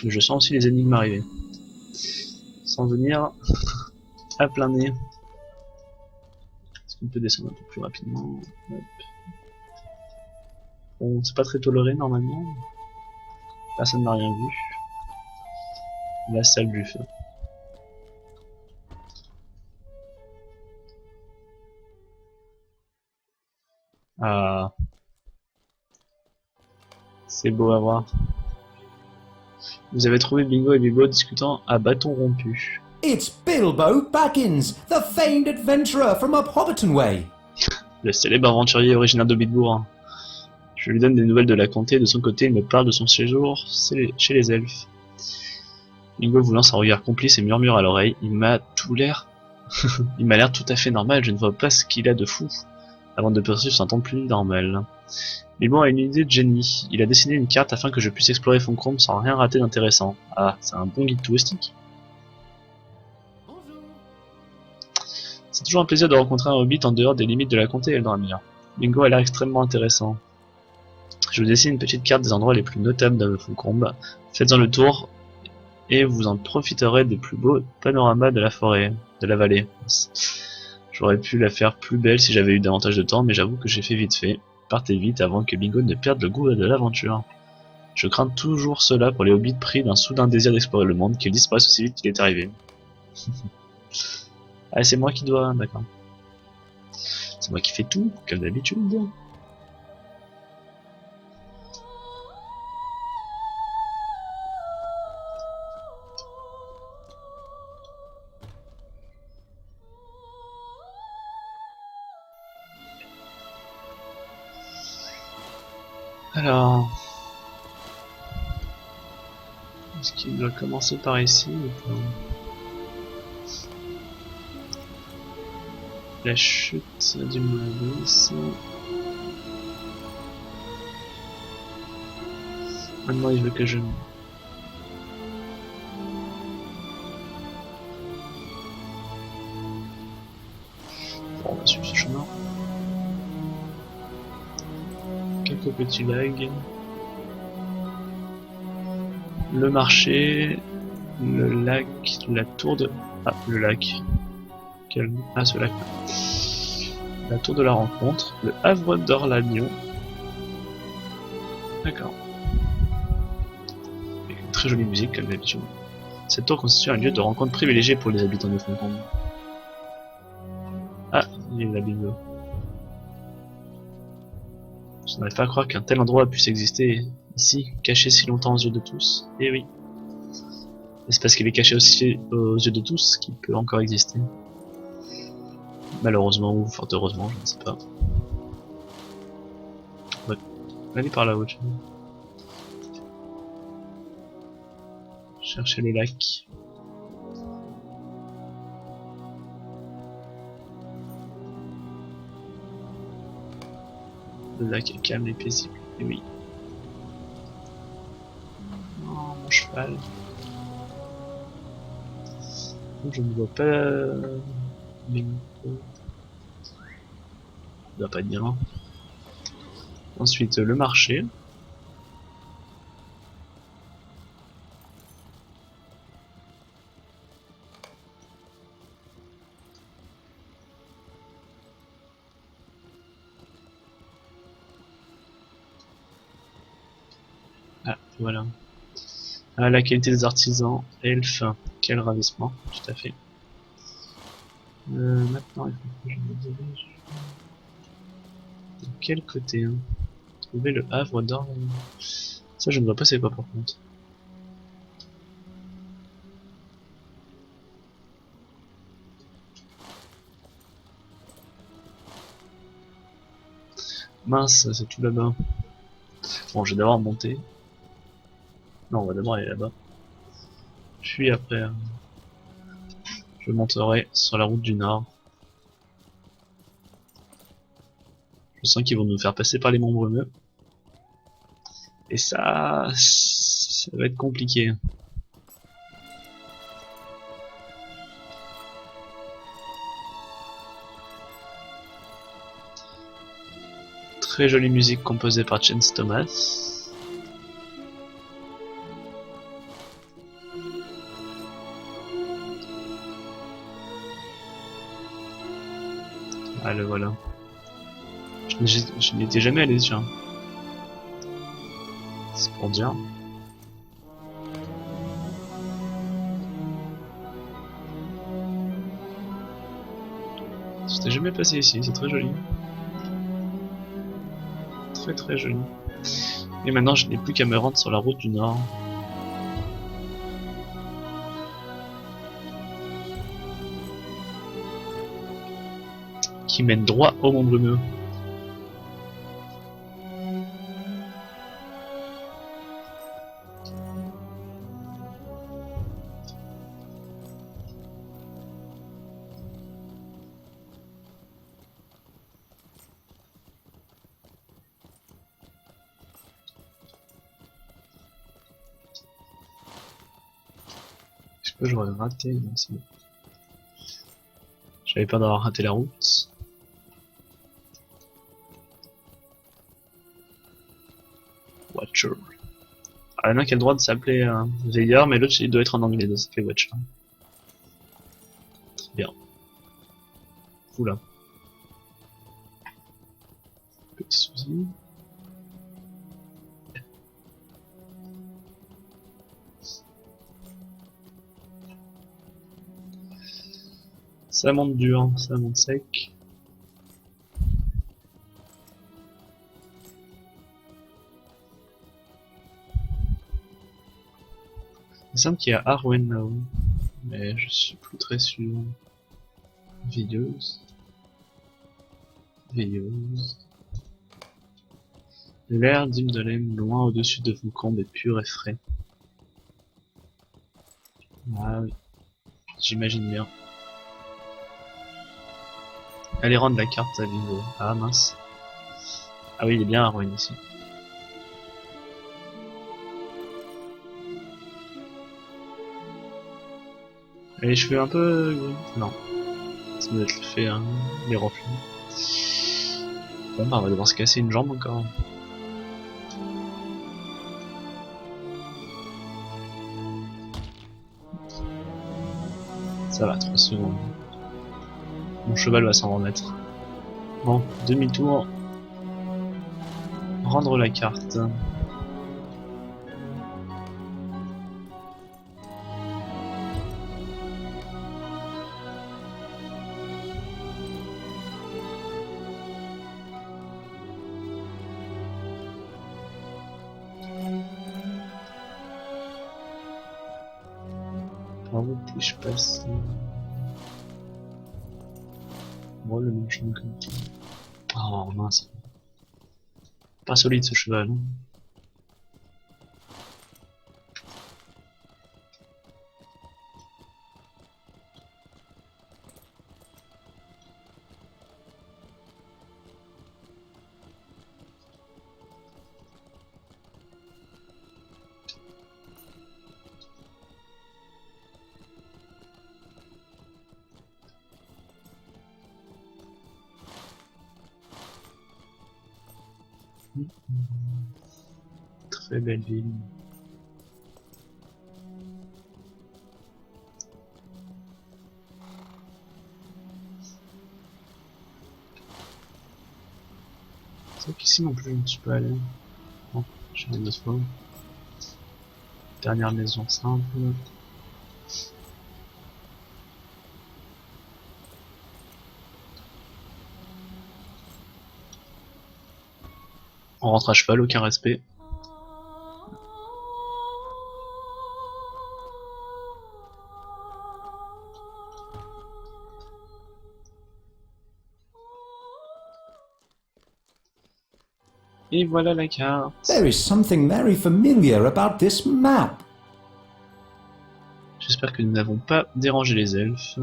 Je sens aussi les énigmes arriver. Sans venir à plein nez. Est-ce qu'on peut descendre un peu plus rapidement? Hop. Bon, c'est pas très toléré normalement. Personne n'a rien vu. La salle du feu. Ah. C'est beau à voir. Vous avez trouvé Bingo et Bilbo discutant à bâton rompu. It's Bilbo Baggins, the famed adventurer from up Hobbiton Way. Le célèbre aventurier originaire de Bitbourg. Je lui donne des nouvelles de la comté et de son côté, il me parle de son séjour chez les elfes. Bingo vous lance un regard complice et murmure à l'oreille. Il m'a l'air tout à fait normal, je ne vois pas ce qu'il a de fou. Avant de poursuivre son ton plus normal. Bilbo a une idée de génie. Il a dessiné une carte afin que je puisse explorer Foncombe sans rien rater d'intéressant. Ah, c'est un bon guide touristique. C'est toujours un plaisir de rencontrer un hobbit en dehors des limites de la comté Eldramir. Bingo a l'air extrêmement intéressant. Je vous dessine une petite carte des endroits les plus notables de Foncombe. Faites-en le tour et vous en profiterez des plus beaux panoramas de la forêt, de la vallée. J'aurais pu la faire plus belle si j'avais eu davantage de temps, mais j'avoue que j'ai fait vite fait. Partez vite avant que Bingo ne perde le goût de l'aventure. Je crains toujours cela pour les hobbits pris d'un soudain désir d'explorer le monde, qu'ils disparaissent aussi vite qu'il est arrivé. Ah, c'est moi qui dois... D'accord. C'est moi qui fais tout, comme d'habitude. Alors... Est-ce qu'il doit commencer par ici ou pas? La chute du Mavis. Maintenant il veut que je... Bon, on va suivre ce chemin. Quelques petits lags. Le marché, le lac, la tour de... Ah, le lac. Quel... Ah, ce lac. La tour de la rencontre, le havre d'Orlagnon. D'accord. Et une très jolie musique, comme d'habitude. Cette tour constitue un lieu de rencontre privilégié pour les habitants de Fontaine. Ah, il y a la bingo. Je n'arrive pas à croire qu'un tel endroit puisse exister ici, caché si longtemps aux yeux de tous. Eh oui. Et c'est parce qu'il est caché aussi aux yeux de tous qu'il peut encore exister. Malheureusement ou fort heureusement, je ne sais pas. On va aller par là-haut. Chercher le lac. Le lac est calme et paisible. Et oui. Oh, mon cheval. Je ne vois pas... Il doit pas être bien loin. Ensuite, le marché. Ah, voilà. Ah, la qualité des artisans, elfes, quel ravissement, tout à fait. Maintenant, il faut que je me dirige. De quel côté, hein? Trouver le havre d'or. Ça, je ne vois pas c'est quoi par contre. Mince, c'est tout là-bas. Bon, je vais d'abord monter. Non, on va d'abord aller là-bas. Puis après, je monterai sur la route du Nord. Je sens qu'ils vont nous faire passer par les monts brumeux. Et ça va être compliqué. Très jolie musique composée par Chance Thomas. Ah, le voilà. Je n'étais jamais allé sur. C'est pour dire. J'étais jamais passé ici, c'est très joli. Très très joli. Et maintenant je n'ai plus qu'à me rendre sur la route du Nord. Qui mène droit au Mont Brumeux. Est-ce que j'aurais raté? Non, c'est bon. J'avais peur d'avoir raté la route. Watcher. Ah, il y en a qui a le droit de s'appeler Veilleur, mais l'autre il doit être en anglais, donc ça s'appelle Watcher. Très bien. Oula. Petit souci. Ça monte dur, ça monte sec. Il me semble qu'il y a Arwen là-haut, mais je suis plus très sûr. Veilleuse. Veilleuse. L'air d'Imdolem, loin au-dessus de Vulcombe, est pur et frais. Ah oui, j'imagine bien. Allez rendre la carte à Bingo. Ah mince. Ah oui, il est bien Arwen ici. Les cheveux un peu... Non. Ça doit être fait, hein, les reflets. Bon bah on va devoir se casser une jambe encore. Ça va, 3 secondes. Mon cheval va s'en remettre. Bon, demi-tour. Rendre la carte. Par où puis-je passer? Moi, le même chemin que moi. Oh mince. Pas solide ce cheval. Hein. Très belle ville. C'est vrai qu'ici non plus je ne suis pas allé. Bon, j'ai une autre fois. Dernière maison simple. On rentre à cheval, aucun respect. Et voilà la carte. There is something very familiar about this map. J'espère que nous n'avons pas dérangé les elfes,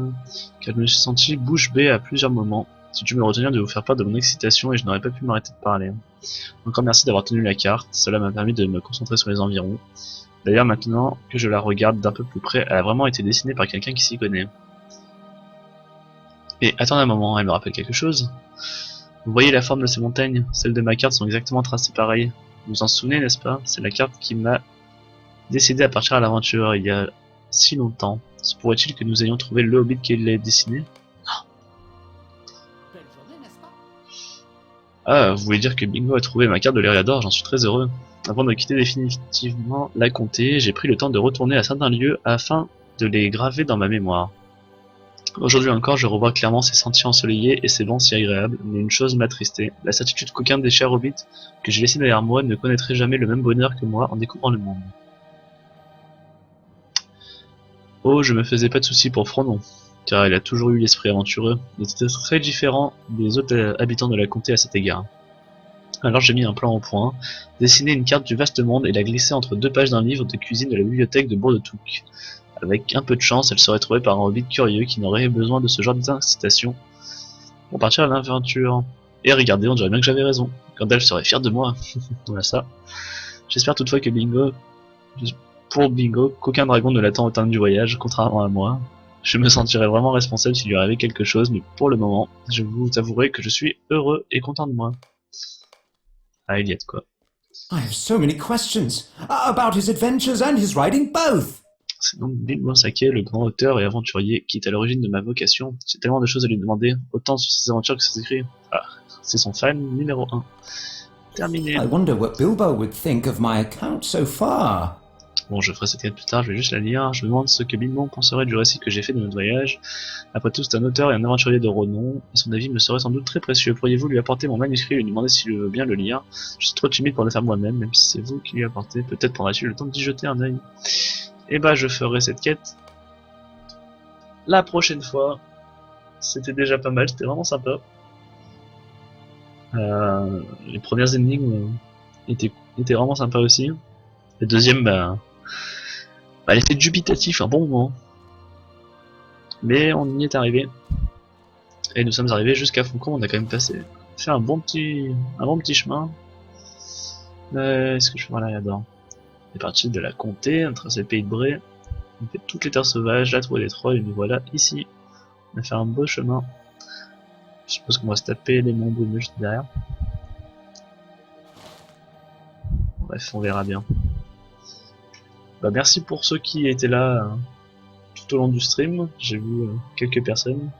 car je me suis senti bouche bée à plusieurs moments. Si tu me retenir de vous faire part de mon excitation et je n'aurais pas pu m'arrêter de parler. Encore merci d'avoir tenu la carte, cela m'a permis de me concentrer sur les environs. D'ailleurs maintenant que je la regarde d'un peu plus près, elle a vraiment été dessinée par quelqu'un qui s'y connaît. Et attendez un moment, elle me rappelle quelque chose. Vous voyez la forme de ces montagnes? Celles de ma carte sont exactement tracées pareil. Vous vous en souvenez, n'est-ce pas? C'est la carte qui m'a décidé à partir à l'aventure il y a si longtemps. Se pourrait-il que nous ayons trouvé le hobbit qui l'ait dessiné? Ah, vous voulez dire que Bingo a trouvé ma carte de l'Eriador, j'en suis très heureux. Avant de quitter définitivement la comté, j'ai pris le temps de retourner à certains lieux afin de les graver dans ma mémoire. Aujourd'hui encore, je revois clairement ces sentiers ensoleillés et ces vents si agréables, mais une chose m'attristait, la certitude qu'aucun des chers hobbits que j'ai laissés derrière moi ne connaîtrait jamais le même bonheur que moi en découvrant le monde. Oh, je me faisais pas de soucis pour Frodon, car il a toujours eu l'esprit aventureux. Il était très différent des autres habitants de la comté à cet égard. Alors j'ai mis un plan au point, dessiné une carte du vaste monde et la glissé entre 2 pages d'un livre de cuisine de la bibliothèque de Bourg-de-Touques. Avec un peu de chance, elle serait trouvée par un hobbit curieux qui n'aurait besoin de ce genre d'incitation pour partir à l'aventure. Et regardez, on dirait bien que j'avais raison. Gandalf serait fier de moi. Voilà ça. J'espère toutefois que pour Bingo, qu'aucun dragon ne l'attend au terme du voyage, contrairement à moi. Je me sentirais vraiment responsable s'il lui arrivait quelque chose, mais pour le moment, je vous avouerai que je suis heureux et content de moi. Ah, Elliot, quoi. I have so many questions about his adventures and his writing both. C'est donc Bilbo Saquet, le grand auteur et aventurier, qui est à l'origine de ma vocation. J'ai tellement de choses à lui demander, autant sur ses aventures que ses écrits. Ah, c'est son fan numéro 1. Terminé. I wonder what Bilbo would think of my account so far. Bon, je ferai cette quête plus tard, je vais juste la lire. Je me demande ce que Bilbon penserait du récit que j'ai fait de notre voyage. Après tout, c'est un auteur et un aventurier de renom, et son avis me serait sans doute très précieux. Pourriez-vous lui apporter mon manuscrit et lui demander s'il veut bien le lire? Je suis trop timide pour le faire moi-même, même si c'est vous qui lui apportez. Peut-être prendra-t-il le temps d'y jeter un œil. Et bah, je ferai cette quête la prochaine fois. C'était déjà pas mal, c'était vraiment sympa. Les premières énigmes étaient vraiment sympas aussi. La deuxième, bah, elle était dubitatif un bon moment. Mais on y est arrivé. Et nous sommes arrivés jusqu'à Faucon, on a quand même fait un bon petit chemin. Est-ce que je fais là-dedans? On est parti de la comté, on a tracé le pays de Bray. On fait toutes les terres sauvages, la trouée des trolls, et nous voilà ici. On a fait un beau chemin. Je suppose qu'on va se taper les monts brumeux juste derrière. Bref, on verra bien. Bah, merci pour ceux qui étaient là tout au long du stream. J'ai vu quelques personnes.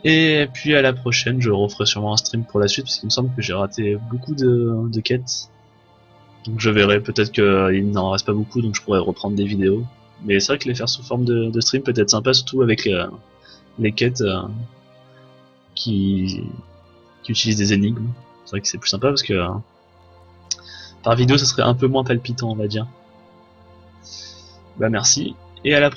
Et puis à la prochaine, je referai sûrement un stream pour la suite, parce qu'il me semble que j'ai raté beaucoup de quêtes. Donc je verrai, peut-être qu'il n'en reste pas beaucoup, donc je pourrais reprendre des vidéos. Mais c'est vrai que les faire sous forme de stream peut être sympa, surtout avec les quêtes qui utilisent des énigmes. C'est vrai que c'est plus sympa parce que par vidéo ça serait un peu moins palpitant, on va dire. Bah merci, et à la prochaine.